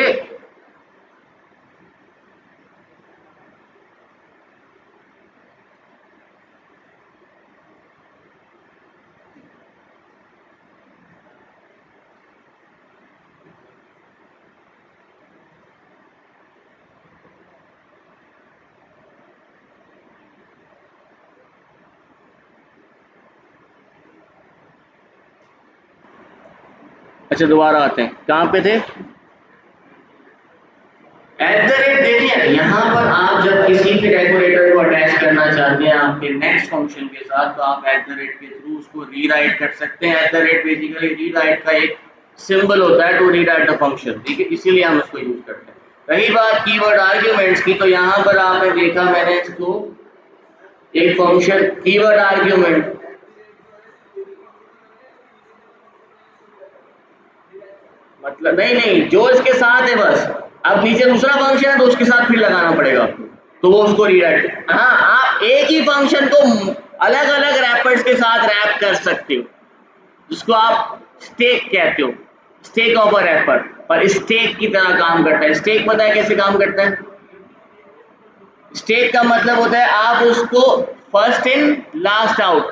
अच्छा दोबारा आते हैं, कहाँ पे थे? देखिए यहाँ पर आप जब किसी भी डेकोरेटर को अटैच करना चाहते हैं आपके नेक्स्ट फंक्शन के साथ, तो आप के थ्रू उसको रीराइट कर सकते हैं। बेसिकली रीराइट का एक सिंबल होता है टू रीराइट द फंक्शन, ठीक है, इसीलिए हम इसको यूज करते हैं। रही बात कीवर्ड आर्ग्यूमेंट्स की, तो यहाँ पर आपने देखा मैंने इसको एक फंक्शन कीवर्ड आर्ग्यूमेंट, मतलब नहीं जो इसके साथ है बस। अब नीचे दूसरा फंक्शन है तो उसके साथ फिर लगाना पड़ेगा आपको, तो वो उसको रीराइट। हाँ, आप एक ही फंक्शन को अलग अलग रैपर्स के साथ रैप कर सकते हो, जिसको आप स्टेक कहते हो, स्टेक ऑफ अ रैपर। पर स्टेक की तरह काम करता है। स्टेक पता है कैसे काम करता है? स्टेक का मतलब होता है आप उसको फर्स्ट इन लास्ट आउट,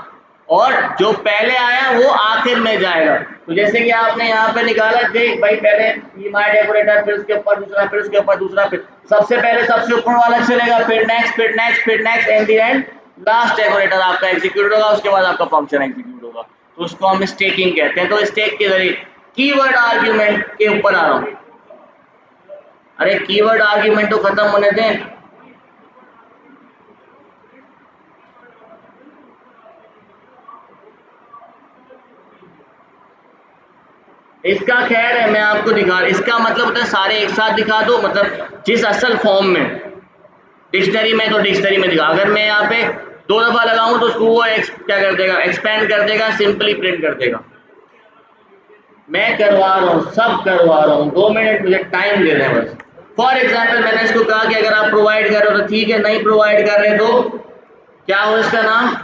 और जो पहले आया वो आखिर में जाएगा। तो जैसे कि आपने यहाँ पे निकाला, देख भाई, पहले ये माय डेकोरेटर, फिर उसके ऊपर दूसरा, फिर उसके ऊपर दूसरा, फिर सबसे पहले सबसे ऊपर वाला चलेगा, फिर नेक्स्ट, फिर नेक्स्ट, फिर next, and the end last decorator आपका एग्जीक्यूट होगा, उसके बाद आपका फंक्शन एग्जीक्यूट होगा। तो उसको हम स्टेकिंग कहते हैं। तो स्टेक के जरिए कीवर्ड आर्ग्यूमेंट के ऊपर आ रहा हूँ। अरे कीवर्ड आर्ग्यूमेंट तो खत्म होने दें। इसका खैर है, मैं आपको दिखा, इसका मतलब होता है सारे एक साथ दिखा दो, मतलब जिस असल फॉर्म में डिक्शनरी में, तो डिक्शनरी में दिखा। अगर मैं यहाँ पे 2 दफा लगाऊं तो उसको वो क्या कर देगा, एक्सपेंड कर देगा, सिंपली प्रिंट कर देगा। मैं करवा रहा हूँ, सब करवा रहा हूँ, 2 मिनट मुझे टाइम दे दें बस। फॉर एग्जाम्पल मैंने इसको कहा कि अगर आप प्रोवाइड कर रहे हो तो ठीक है, नहीं प्रोवाइड कर रहे तो क्या हो इसका नाम?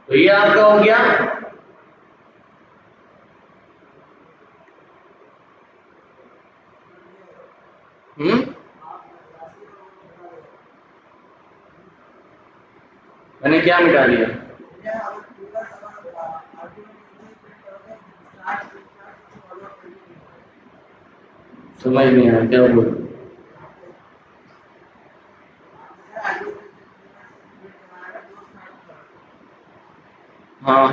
तो ये आपका हो गया। मैंने क्या मिटा दिया? समझ नहीं आया क्या बोल। हाँ,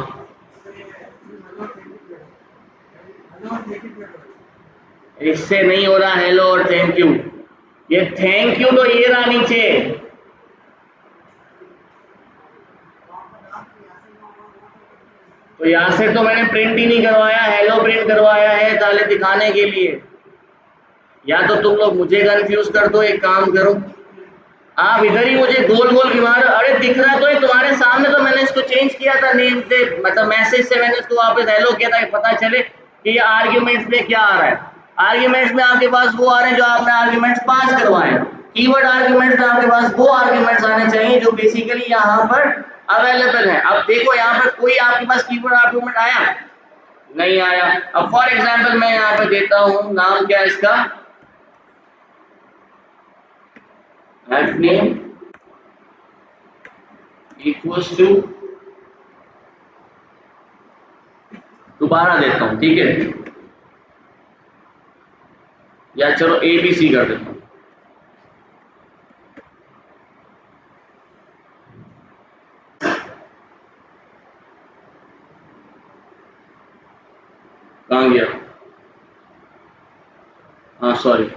इससे नहीं हो रहा हेलो और थैंक यू। ये थैंक यू तो ये रहा नीचे। तो यहाँ से तो मैंने प्रिंट ही नहीं करवाया, हेलो प्रिंट करवाया है ताले दिखाने के लिए। या तो तुम लोग मुझे कंफ्यूज कर दो, एक काम करो, आप इधर ही मुझे गोल गोल घुमा रहे हो। अरे दिख रहा तो है तुम्हारे सामने, तो मैंने इसको चेंज किया था नेम से, मतलब मैसेज से मैंने इसको वापस हेलो किया था कि पता चले कि ये आर्ग्यूमेंट्स में क्या आ रहा है। आर्ग्यूमेंट्स में आपके पास वो आ रहे हैं जो आपने आर्ग्यूमेंट्स पास करवाए हैं। कीवर्ड आर्ग्यूमेंट्स में आपके पास वो आर्ग्यूमेंट्स आने चाहिए जो बेसिकली यहाँ पर अवेलेबल है। अब देखो यहाँ पर कोई आपके पास कीवर्ड आर्ग्यूमेंट आया? नहीं आया। अब फॉर एग्जाम्पल मैं यहाँ पे देता हूँ नाम, क्या इसका, हैश नेम इक्वल्स टू, दोबारा देता हूँ, ठीक है, या चलो ABC कर देता हूँ। कहाँ गया? हाँ sorry.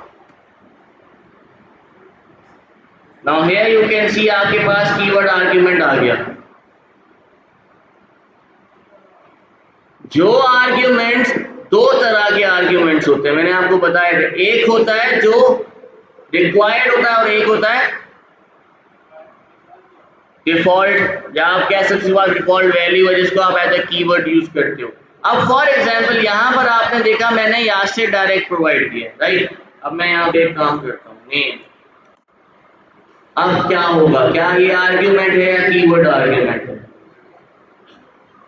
Now here you can सी आपके पास कीवर्ड आर्ग्यूमेंट आ गया। जो आर्ग्यूमेंट्स, 2 तरह के आर्ग्यूमेंट्स होते हैं, मैंने आपको बताया था। एक होता है जो रिक्वायर्ड होता है और एक होता है डिफॉल्ट, या आप कह सकते हो डिफॉल्ट वैल्यू है जिसको आप एज ए कीवर्ड यूज करते हो। अब फॉर एग्जांपल यहाँ पर आपने देखा मैंने यहाँ से डायरेक्ट प्रोवाइड किया, राइट। अब मैं यहाँ पे एक काम करता हूँ, नेम। अब क्या होगा, क्या ये आर्ग्यूमेंट है या कीवर्ड आर्ग्यूमेंट है?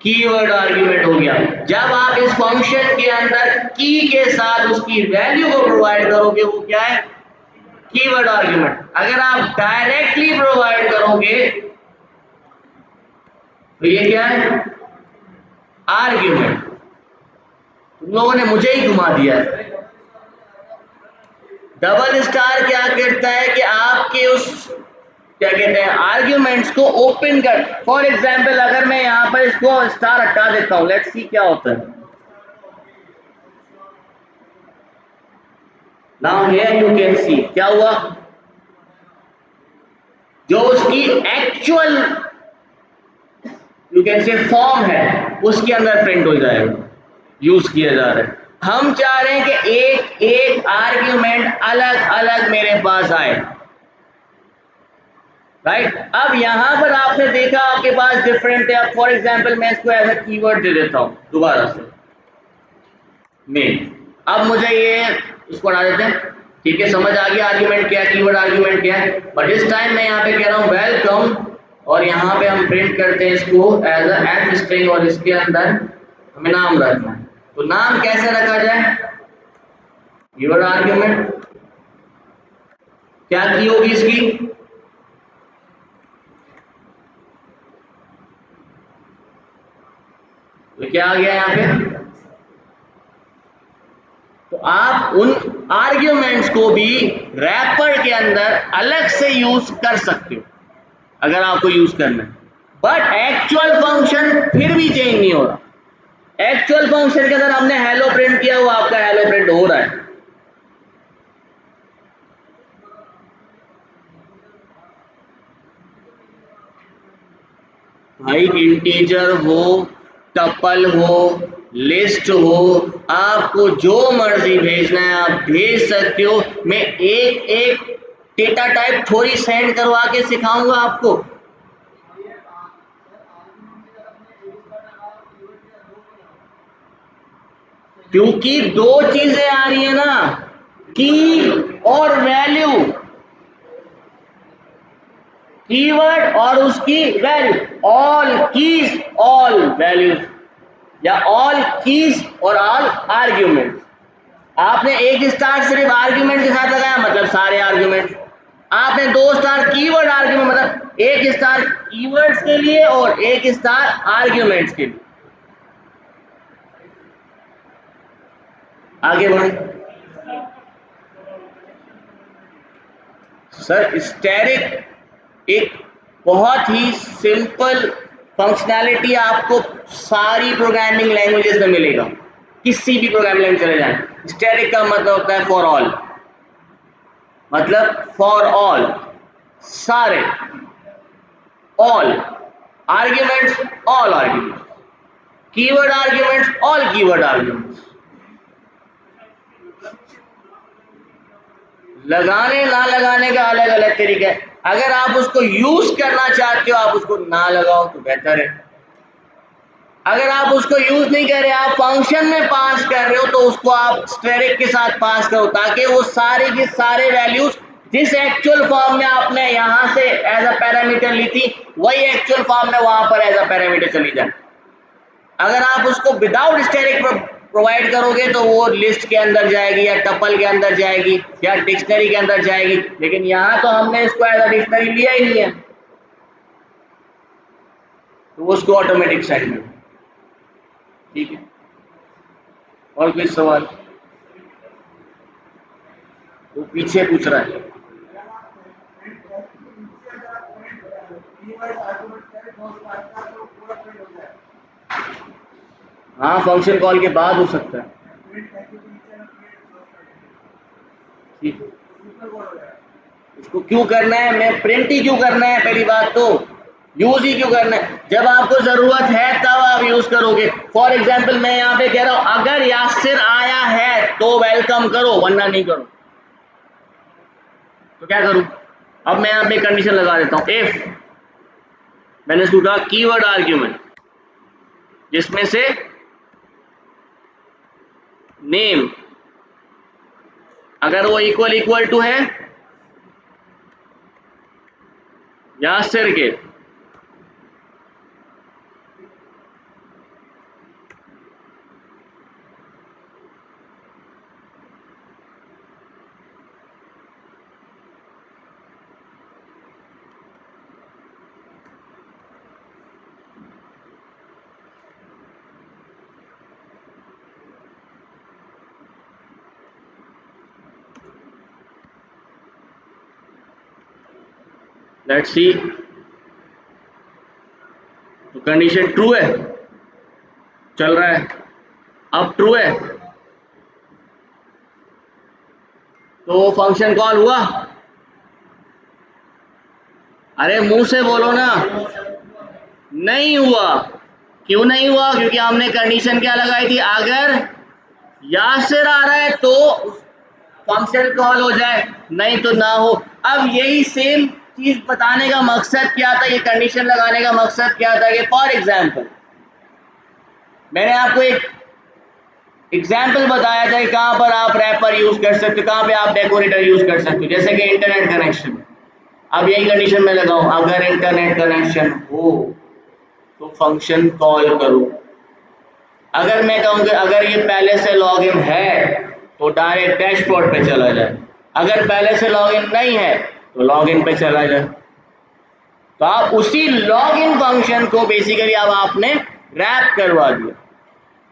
कीवर्ड आर्ग्यूमेंट हो गया। जब आप इस फंक्शन के अंदर की के साथ उसकी वैल्यू को प्रोवाइड करोगे वो क्या है? Keyword argument. अगर आप डायरेक्टली प्रोवाइड करोगे तो ये क्या है? आर्ग्यूमेंट। तुम लोगों ने मुझे ही घुमा दिया है। डबल स्टार क्या करता है कि आपके उस क्या कहते हैं, आर्ग्यूमेंट्स को ओपन कर। फॉर एग्जाम्पल अगर मैं यहाँ पर इसको स्टार हटा देता हूँ, लेट्स सी क्या होता है। नाउ हियर यू कैन सी क्या हुआ, जो उसकी एक्चुअल यू कैन से फॉर्म है उसके अंदर प्रिंट हो जाएगा, यूज किया जा रहा है। हम चाह रहे हैं कि एक एक आर्ग्यूमेंट अलग अलग मेरे पास आए, राइट। अब यहां पर आपने देखा आपके पास डिफरेंट है। फॉर एग्जांपल मैं इसको एज अ कीवर्ड दे देता हूं दोबारा से मेन। अब मुझे ये इसको हटा देते हैं, ठीक है, समझ आ गया आर्ग्यूमेंट क्या है, कीवर्ड आर्ग्यूमेंट क्या है। बट इस टाइम मैं यहाँ पे कह रहा हूँ वेलकम, और यहाँ पे हम प्रिंट करते हैं इसको एज अ एफ स्ट्रिंग, और इसके अंदर हमें नाम रखना है। तो नाम कैसे रखा जाए, कीवर्ड आर्ग्यूमेंट। क्या की होगी इसकी, तो क्या आ गया यहाँ पे। तो आप उन आर्ग्यूमेंट्स को भी रैपर के अंदर अलग से यूज कर सकते हो अगर आपको यूज करना है, बट एक्चुअल फंक्शन फिर भी चेंज नहीं हो रहा। एक्चुअल फंक्शन के अंदर हमने हेलो प्रिंट किया, वो आपका हेलो प्रिंट हो रहा है। भाई इंटीजर हो, टपल हो, लिस्ट हो, आपको जो मर्जी भेजना है आप भेज सकते हो। मैं एक एक डेटा टाइप थोड़ी सेंड करवा के सिखाऊंगा आपको। क्योंकि दो चीजें आ रही है ना, की और वैल्यू, कीवर्ड और उसकी value, all keys all values, या ऑल कीज और ऑल आर्ग्यूमेंट। आपने एक स्टार सिर्फ आर्ग्यूमेंट के साथ लगाया मतलब सारे आर्ग्यूमेंट, आपने दो स्टार कीवर्ड आर्ग्यूमेंट मतलब एक स्टार कीवर्ड्स के लिए और एक स्टार आर्ग्यूमेंट्स के लिए। आगे बढ़े सर। स्टैटिक एक बहुत ही सिंपल फंक्शनैलिटी आपको सारी प्रोग्रामिंग लैंग्वेजेस में मिलेगा, किसी भी प्रोग्रामिंग लैंग्वेज चले जाए। स्टैटिक का मतलब होता है फॉर ऑल, मतलब फॉर ऑल, सारे, all arguments, all arguments, keyword arguments, all keyword arguments. लगाने ना लगाने का अलग अलग तरीका है। अगर आप उसको यूज करना चाहते हो आप उसको ना लगाओ तो बेहतर है। अगर आप उसको यूज नहीं कर रहे, आप फंक्शन में पास कर रहे हो, तो उसको आप स्टेरिक के साथ पास करो ताकि वो सारे के सारे वैल्यूज जिस एक्चुअल फॉर्म में आपने यहां से एज अ पैरामीटर ली थी वही एक्चुअल फॉर्म में वहां पर एज अ पैरामीटर चली जाए। अगर आप उसको विदाउट स्टेरिक प्रोवाइड करोगे तो वो लिस्ट के अंदर जाएगी या टपल के अंदर जाएगी या डिक्शनरी के अंदर जाएगी, लेकिन यहाँ तो हमने इसको एज अ डिक्शनरी लिया ही नहीं है, तो वो उसको ऑटोमेटिक साइड में। ठीक है, और कोई सवाल, वो पीछे पूछ रहा है। हाँ फंक्शन कॉल के बाद हो सकता है। ठीक, इसको क्यों करना है, मैं प्रिंट ही क्यों करना है, पहली बात तो यूज ही क्यों करना है। जब आपको जरूरत है तब आप यूज करोगे। फॉर एग्जाम्पल मैं यहाँ पे कह रहा हूं अगर यासिर आया है तो वेलकम करो वरना नहीं करो, तो क्या करूं। अब मैं यहाँ पे कंडीशन लगा देता हूं, इफ मैंने सूखा कीवर्ड आर्ग्यूमेंट जिसमें से नेम अगर वो इक्वल इक्वल टू है यासिर के, लेट्स सी। तो कंडीशन ट्रू है, चल रहा है, अब ट्रू है तो फंक्शन कॉल हुआ। अरे मुंह से बोलो ना। नहीं हुआ। क्यों नहीं हुआ? क्योंकि हमने कंडीशन क्या लगाई थी, अगर यासिर आ रहा है तो फंक्शन कॉल हो जाए, नहीं तो ना हो। अब यही सेम चीज बताने का मकसद क्या था, ये कंडीशन लगाने का मकसद क्या था कि फॉर एग्जाम्पल मैंने आपको एक एग्जाम्पल बताया था कि कहां पर आप रैपर यूज कर सकते हो, कहां पे आप डेकोरेटर यूज कर सकते हो, जैसे कि इंटरनेट कनेक्शन। अब यही कंडीशन में लगाऊं, अगर इंटरनेट कनेक्शन हो तो फंक्शन कॉल करो। अगर मैं कहूँ कि अगर ये पहले से लॉगिन है तो डायरेक्ट डैशबोर्ड पे चला जाए, अगर पहले से लॉगिन नहीं है तो लॉगिन पे चला जाए। तो आप उसी लॉगिन फंक्शन को बेसिकली अब आपने रैप करवा दिया।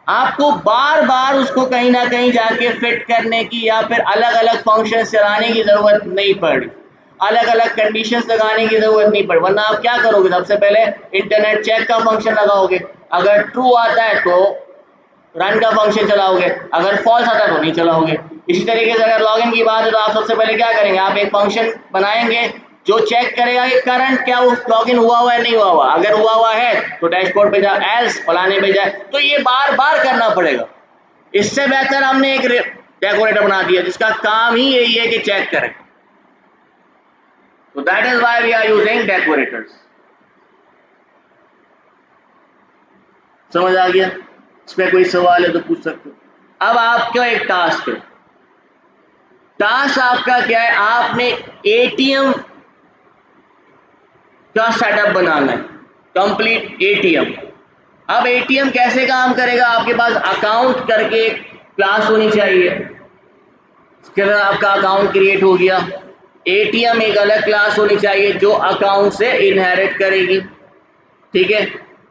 आपको बार बार उसको कहीं ना कहीं जाके फिट करने की या फिर अलग अलग फंक्शन चलाने की जरूरत नहीं पड़ी, अलग अलग कंडीशंस लगाने की जरूरत नहीं पड़ी। वरना आप क्या करोगे, सबसे पहले इंटरनेट चेक का फंक्शन लगाओगे, अगर ट्रू आता है तो रन का फंक्शन चलाओगे, अगर फॉल्स आता है तो नहीं चलाओगे। इसी तरीके से अगर लॉगिन की बात है तो आप सबसे पहले क्या करेंगे, आप एक फंक्शन बनाएंगे जो चेक करेगा कि करंट क्या लॉगिन हुआ है नहीं हुआ, अगर हुआ है तो डैशबोर्ड पे जा, एल्स फलाने पे जाए। तो ये बार बार करना पड़ेगा। इससे बेहतर हमने एक डेकोरेटर बना दिया जिसका काम ही यही है कि चेक करें। तो that is why we are using decorators. समझ आ गया? इसमें कोई सवाल है तो पूछ सकते हो। अब आपका एक टास्क है, टास्क आपका क्या है, आपने एटीएम का सेटअप बनाना है, कंप्लीट एटीएम। अब एटीएम कैसे काम करेगा, आपके पास अकाउंट करके एक क्लास होनी चाहिए, इसके अंदर आपका अकाउंट क्रिएट हो गया। एटीएम एक अलग क्लास होनी चाहिए जो अकाउंट से इनहेरिट करेगी, ठीक है,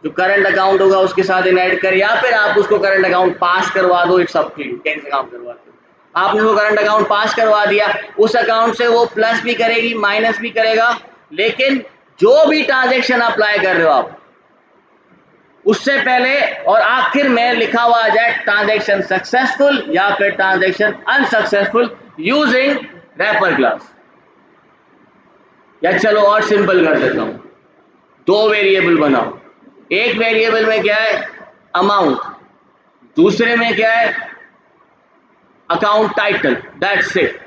जो करंट अकाउंट होगा उसके साथ इनहेरिट करे, या फिर आप उसको करंट अकाउंट पास करवा दो। इट्स अप टू यू कैसे काम करवाते हो। आपने वो करंट अकाउंट पास करवा दिया, उस अकाउंट से वो प्लस भी करेगी माइनस भी करेगा, लेकिन जो भी ट्रांजेक्शन अप्लाई कर रहे हो आप, उससे पहले और आखिर में लिखा हुआ आ जाए ट्रांजेक्शन सक्सेसफुल या फिर transaction unsuccessful using wrapper class. या चलो और सिंपल कर देता हूं, दो वेरिएबल बनाओ। एक वेरिएबल में क्या है, अमाउंट, दूसरे में क्या है, account title, that's it.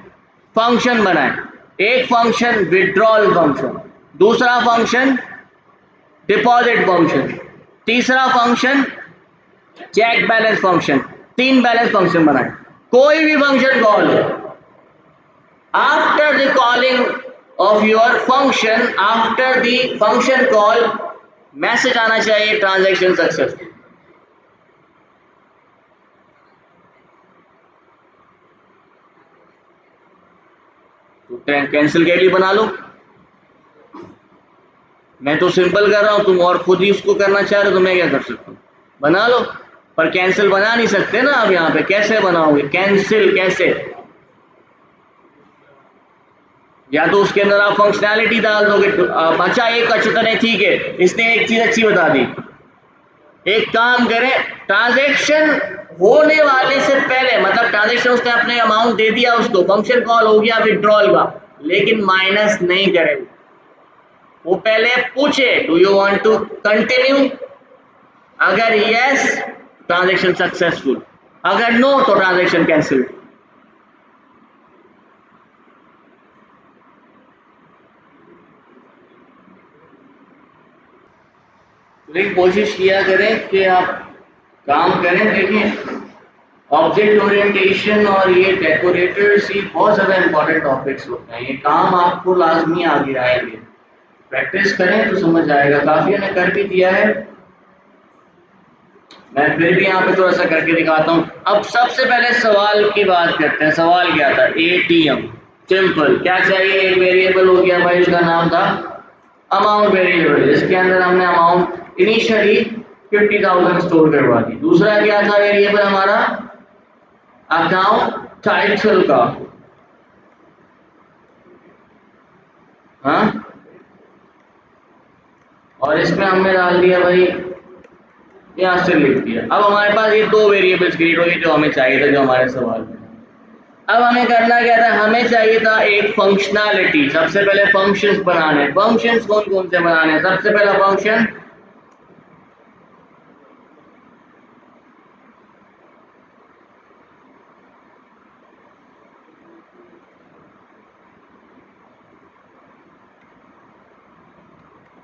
Function बनाए, एक फंक्शन विड्रॉल फंक्शन, दूसरा फंक्शन डिपॉजिट फंक्शन, तीसरा फंक्शन चेक बैलेंस फंक्शन, तीन बैलेंस फंक्शन बनाए। कोई भी फंक्शन कॉल हो, after the calling of your function, after the function call message आना चाहिए ट्रांजैक्शन सक्सेसफुल। तो कैंसिल के लिए बना लो। मैं तो सिंपल कर रहा हूं, तुम और खुद ही उसको करना चाह रहे हो तो मैं क्या कर सकता हूं, बना लो। पर कैंसिल बना नहीं सकते ना। अब यहां पे कैसे बनाओगे कैंसिल, कैसे? या तो उसके अंदर आप फंक्शनैलिटी डाल दोगे। अच्छा एक अच्छा है, ठीक है, इसने एक चीज अच्छी बता दी। एक काम करें, ट्रांजैक्शन होने वाले से पहले, मतलब ट्रांजैक्शन उसने अपने अमाउंट दे दिया, उसको फंक्शन कॉल हो गया विड्रॉल का, लेकिन माइनस नहीं करे। वो पहले पूछे do you want to continue, अगर यस ट्रांजैक्शन सक्सेसफुल, अगर नो तो ट्रांजैक्शन कैंसिल। लेकिन कोशिश किया करें कि आप काम करें। देखिए ऑब्जेक्ट ओरिएंटेशन और ये डेकोरेटर्स, ये बहुत ज़्यादा इंपॉर्टेंट टॉपिक्स होते हैं, ये काम आपको लाजमी आगे आएंगे। प्रैक्टिस करें तो समझ आएगा। काफी ने कर भी दिया है, मैं फिर भी यहाँ पे थोड़ा सा करके दिखाता हूँ। अब सबसे पहले सवाल की बात करते हैं। सवाल क्या था, एटीएम, सिंपल। क्या चाहिए, एक वेरिएबल हो गया भाई, उसका नाम था अमाउंट वेरिएबल, जिसके अंदर हमने अमाउंट इनिशियली 50,000 स्टोर करवा दी। दूसरा क्या था वेरिएबल हमारा, अकाउंट टाइटल का, हाँ और इसमें हमने डाल दिया भाई, यहाँ से लिख दिया। अब हमारे पास ये दो वेरिएबल्स क्रिएट हो गए जो हमें चाहिए था, जो हमारे सवाल में। अब हमें करना क्या था, हमें चाहिए था एक फंक्शनैलिटी। सबसे पहले फंक्शंस बनाने। फंक्शंस कौन कौन से बनाने हैं? सबसे पहला फंक्शन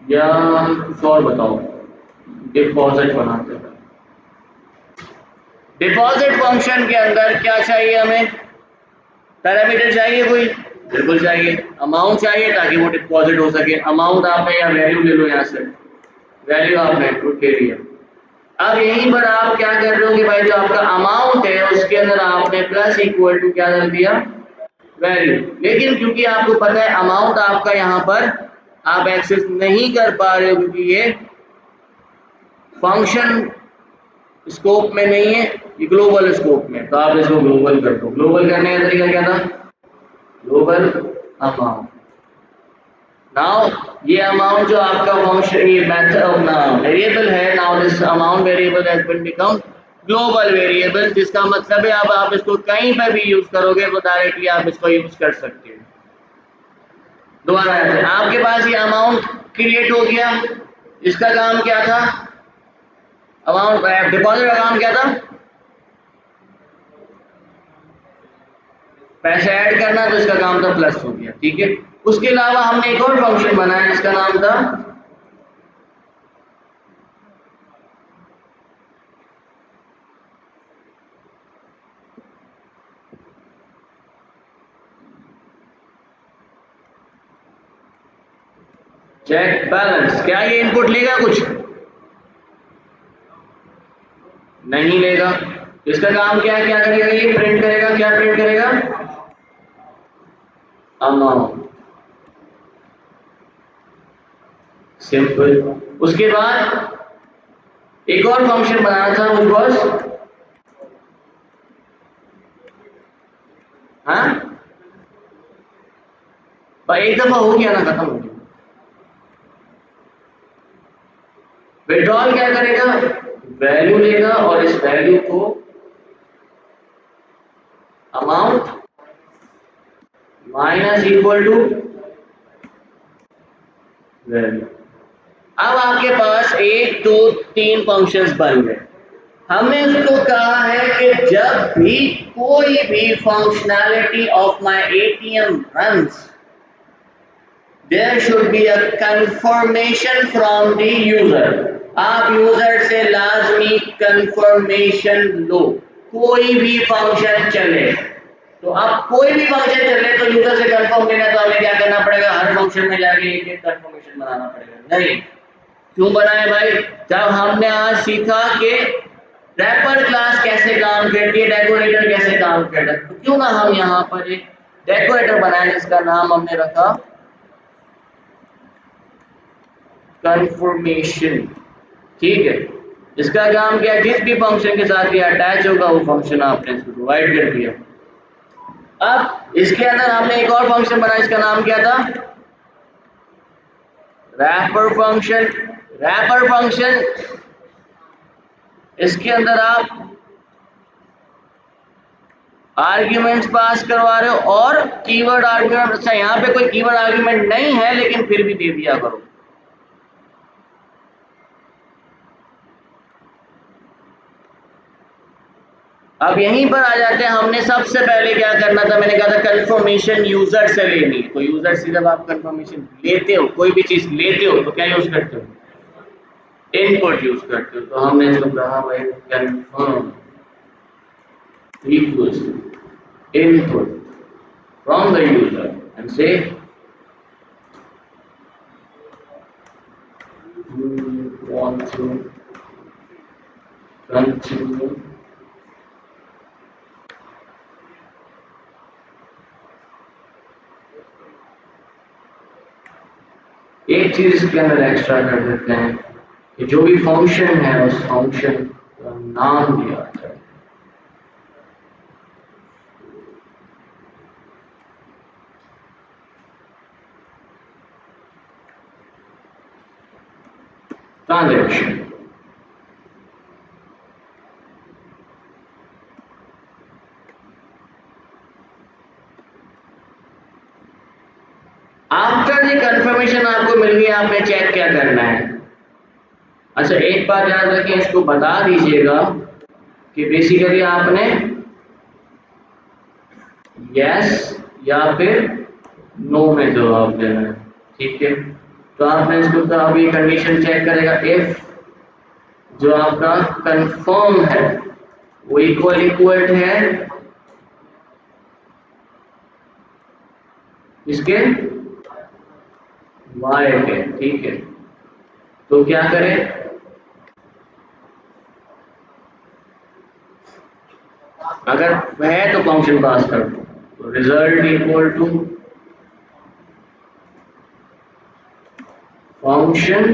या कुछ और बताओ, डिपॉजिट बनाते हैं। डिपॉजिट फंक्शन के अंदर क्या चाहिए हमें? पैरामीटर चाहिए कोई? बिल्कुल चाहिए। अमाउंट चाहिए ताकि वो डिपॉजिट हो सके। अमाउंट आपने या वैल्यू ले लो, यहाँ से वैल्यू आपने इनपुट दे दिया। अब यहीं पर आप क्या कर रहे हो कि भाई जो आपका अमाउंट है उसके अंदर आपने प्लस इक्वल टू क्या डाल दिया? वैल्यू। लेकिन क्योंकि आपको पता है अमाउंट आपका यहाँ पर आप एक्सेस नहीं कर पा रहे हो क्योंकि ये फंक्शन स्कोप में नहीं है, ये ग्लोबल स्कोप में, तो आप इसको ग्लोबल कर दो। ग्लोबल करने का तरीका क्या था? Global amount. नाउ ये अमाउंट जो आपका फंक्शन, ये मेथड अपना वेरिएबल है, now this amount variable has been become global variable, जिसका मतलब है अब आप इसको कहीं पर भी यूज करोगे तो डायरेक्टली आप इसको यूज कर सकते हो। दोबारा आते हैं, आपके पास ये अमाउंट क्रिएट हो गया। इसका काम क्या था? अमाउंट डिपॉजिट का काम क्या था? पैसे ऐड करना, तो इसका काम था प्लस हो गया, ठीक है। उसके अलावा हमने एक और फंक्शन बनाया जिसका नाम था चेक बैलेंस। क्या ये इनपुट लेगा? कुछ नहीं लेगा। इसका काम क्या है? क्या करेगा? ये प्रिंट करेगा। क्या प्रिंट करेगा? अमाउंट। सिंपल। उसके बाद एक और फंक्शन बनाना था, which was हाँ एक दफा हो गया ना, खत्म हो गया। विड्रॉल क्या करेगा? वैल्यू लेगा और इस वैल्यू को amount minus equal to value. अब आपके पास एक दो तीन फंक्शंस बन गए। हमने उसको कहा है कि जब भी कोई भी functionality of my ATM runs, there should be a confirmation from the user. आप यूजर से लाजमी कंफर्मेशन लो। कोई भी फंक्शन चले, तो अब कोई भी फंक्शन चले तो यूजर से कंफर्म लेना, तो हमें क्या करना पड़ेगा? हर फंक्शन में जाके एक एक कंफर्मेशन बनाना पड़ेगा। नहीं, क्यों बनाए भाई? जब हमने आज सीखा कि रैपर क्लास कैसे काम करती है, डेकोरेटर कैसे काम करता है, तो क्यों ना हम यहाँ पर एक डेकोरेटर बनाए जिसका नाम हमने रखा कंफर्मेशन। ठीक है। इसका काम क्या है? जिस भी फंक्शन के साथ ये अटैच होगा वो फंक्शन आपने इसको प्रोवाइड कर दिया। अब इसके अंदर हमने एक और फंक्शन बनाया, इसका नाम क्या था? Wrapper function. रैपर फंक्शन, इसके अंदर आप आर्ग्यूमेंट्स पास करवा रहे हो और कीवर्ड आर्ग्यूमेंट। अच्छा, यहाँ पे कोई कीवर्ड आर्ग्यूमेंट नहीं है लेकिन फिर भी दे दिया करो। अब यहीं पर आ जाते हैं, हमने सबसे पहले क्या करना था? मैंने कहा था कंफर्मेशन यूजर से लेनी। तो यूजर से जब आप कंफर्मेशन लेते हो, कोई भी चीज लेते हो, तो क्या यूज करते हो? इनपुट यूज करते हो। तो हमने इसको कहा भाई confirm equals input from the user and say you want to continue एक चीज इसके अंदर एक्स्ट्रा कर देते हैं कि जो भी फंक्शन है उस फंक्शन का नाम दिया जाए। ट्रांजैक्शन। आफ्टर द कंफर्मेशन आपको मिल गई, आपने चेक क्या करना है। अच्छा एक बात याद रखें, इसको बता दीजिएगा कि बेसिकली आपने यस या फिर नो में जवाब देना है, ठीक है। तो आपने इसको तो अभी कंडीशन चेक करेगा, इफ जो आपका कंफर्म है वो इक्वल है इसके वाई के, ठीक है। तो क्या करें, अगर है तो फंक्शन पास कर दो, तो result equal to function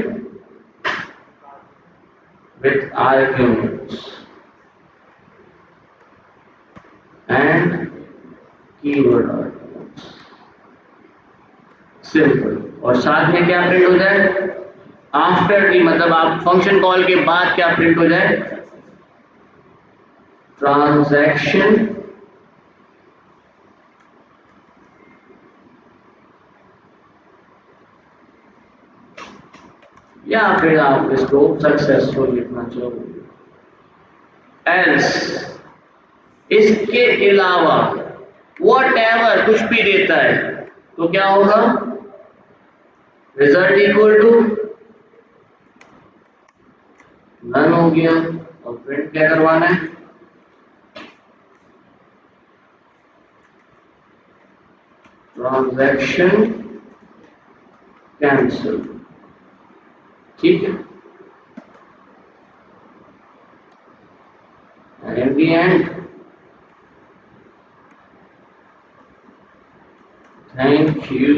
with arguments and keyword arguments, simple. और साथ में क्या प्रिंट हो जाए, आफ्टर की मतलब आप फंक्शन कॉल के बाद क्या प्रिंट हो जाए, ट्रांजैक्शन या फिर आप इसको सक्सेसफुल लिखना चाहोगे। एल्स इसके अलावा व्हाटएवर कुछ भी देता है तो क्या होगा, रिजल्ट इक्वल टू नन हो गया। और प्रिंट क्या करवाना है, ट्रांजैक्शन कैंसिल, ठीक है। And in the end, thank you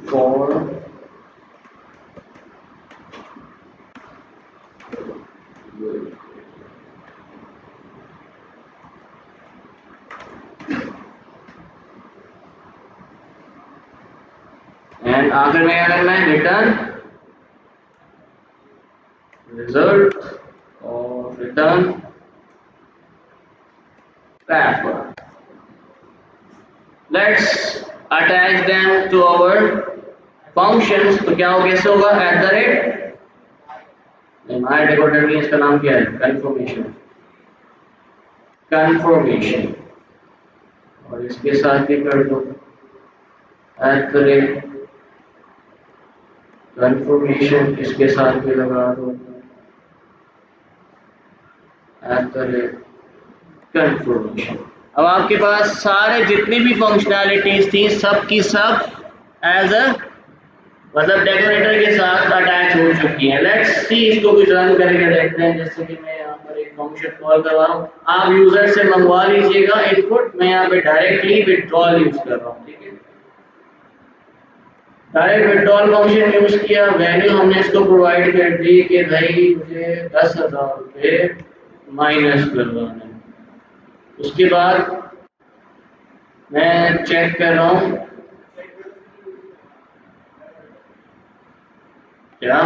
for and आखिर में क्या करना है, रिटर्न रिजल्ट और return wrapper. Let's attach them to our functions। तो क्या हो, कैसे होगा, at the rate, my decoder में इसका नाम क्या है, कंफर्मेशन, कंफर्मेशन। और इसके साथ भी कर दो एट द रेट कंफर्मेशन, इसके साथ भी लगा दो एट द रेट कंफर्मेशन। अब आपके पास सारे जितनी भी फंक्शनैलिटीज थी सब की सब एज अ मतलब डेकोरेटर के साथ अटैच हो चुकी है। लेट्स सी, इसको कुछ रन करके देखते हैं। जैसे कि मैं यहाँ पर एक फंक्शन कॉल कर रहा हूँ, आप यूजर से मंगवा लीजिएगा इनपुट, मैं यहाँ पे डायरेक्टली विथड्रॉल यूज कर रहा हूँ, ठीक है। डायरेक्ट विथड्रॉल फंक्शन यूज किया, वैल्यू हमने इसको प्रोवाइड कर दी कि भाई मुझे 10,000 रुपये माइनस करवाना है। उसके बाद मैं चेक कर रहा हूँ क्या,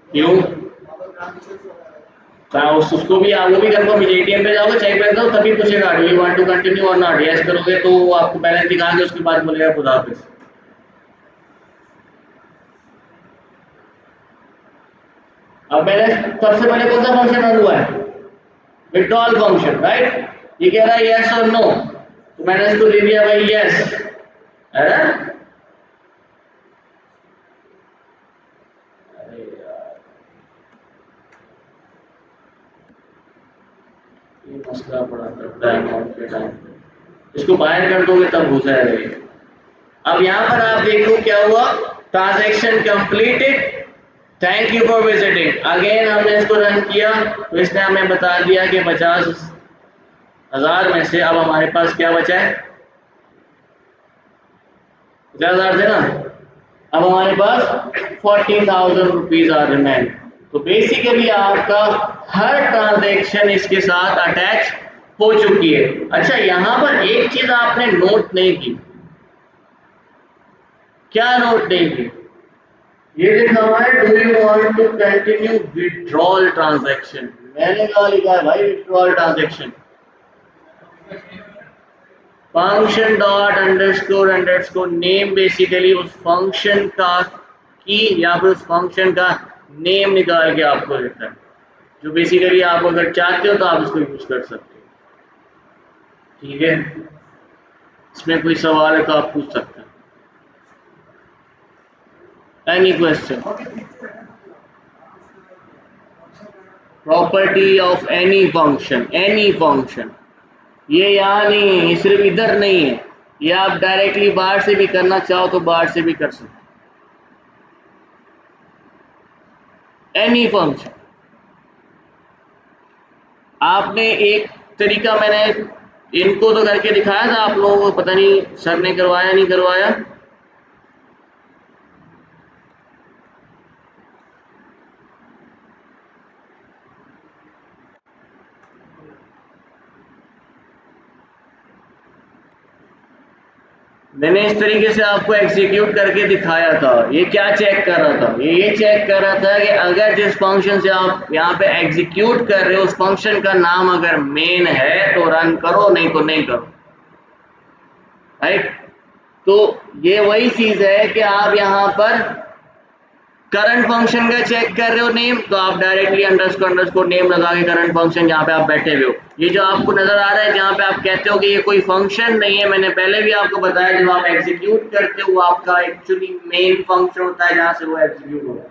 क्यों उसको भी वो भी कंफर्म, एटीएम पे जाओगे चेक कर दो, तभी पूछेगा do you want to continue और नॉट। यस करोगे तो वो आपको बैलेंस दिखा के उसके बाद बोलेगा खुदा हाफिज। अब मैंने सबसे पहले कौन सा फंक्शन रन हुआ है, विथड्रॉल फंक्शन, राइट। ये कह रहा है यस और नो, तो मैंने इसको दे दिया भाई यस, है। ये मसला पड़ा करता है अमाउंट के टाइम पे, इसको बाहर कर दोगे तब हो जाएगा। अब यहाँ पर आप देखो क्या हुआ, transaction completed, thank you for visiting. Again हमने इसको रन किया तो इसने हमें बता दिया कि 50,000 में से अब हमारे पास क्या बचा है, 50,000 थे ना, अब हमारे पास 40,000 रुपीज आर रिमेन। तो बेसिकली आपका हर ट्रांजैक्शन इसके साथ अटैच हो चुकी है। अच्छा यहाँ पर एक चीज आपने नोट नहीं की, क्या नोट नहीं की, ये लिखा हुआ है do you want to continue withdrawal transaction, मैंने कहा लिखा है भाई withdrawal transaction. Function dot underscore underscore name basically उस फंक्शन का की या फिर उस फंक्शन का नेम निकाल के आपको देता है, जो बेसिकली आप अगर चाहते हो तो आप इसको यूज कर सकते हो। ठीक है, इसमें कोई सवाल है तो आप पूछ सकते हैं। Any question? Property of any function, ये यहाँ नहीं है, ये सिर्फ इधर नहीं है, ये आप डायरेक्टली बाहर से भी करना चाहो तो बाहर से भी कर सकते। एनी फंक्शन, आपने एक तरीका मैंने इनको तो करके दिखाया था आप लोगों को, पता नहीं सर ने करवाया नहीं करवाया। मैंने इस तरीके से आपको एग्जीक्यूट करके दिखाया था। ये क्या चेक कर रहा था, ये चेक कर रहा था कि अगर जिस फंक्शन से आप यहाँ पे एग्जीक्यूट कर रहे हो उस फंक्शन का नाम अगर मेन है तो रन करो, नहीं तो नहीं करो। राइट, तो ये वही चीज है कि आप यहाँ पर करंट फंक्शन का चेक कर रहे हो नेम, तो आप डायरेक्टली अंडरस्कोर नेम लगा के करंट फंक्शन जहाँ पे आप बैठे हुए हो, ये जो आपको नजर आ रहा है जहाँ पे आप कहते हो कि ये कोई फंक्शन नहीं है, मैंने पहले भी आपको बताया जब आप एग्जीक्यूट करते हो वो आपका एक्चुअली मेन फंक्शन होता है जहाँ से वो एग्जीक्यूट होता है।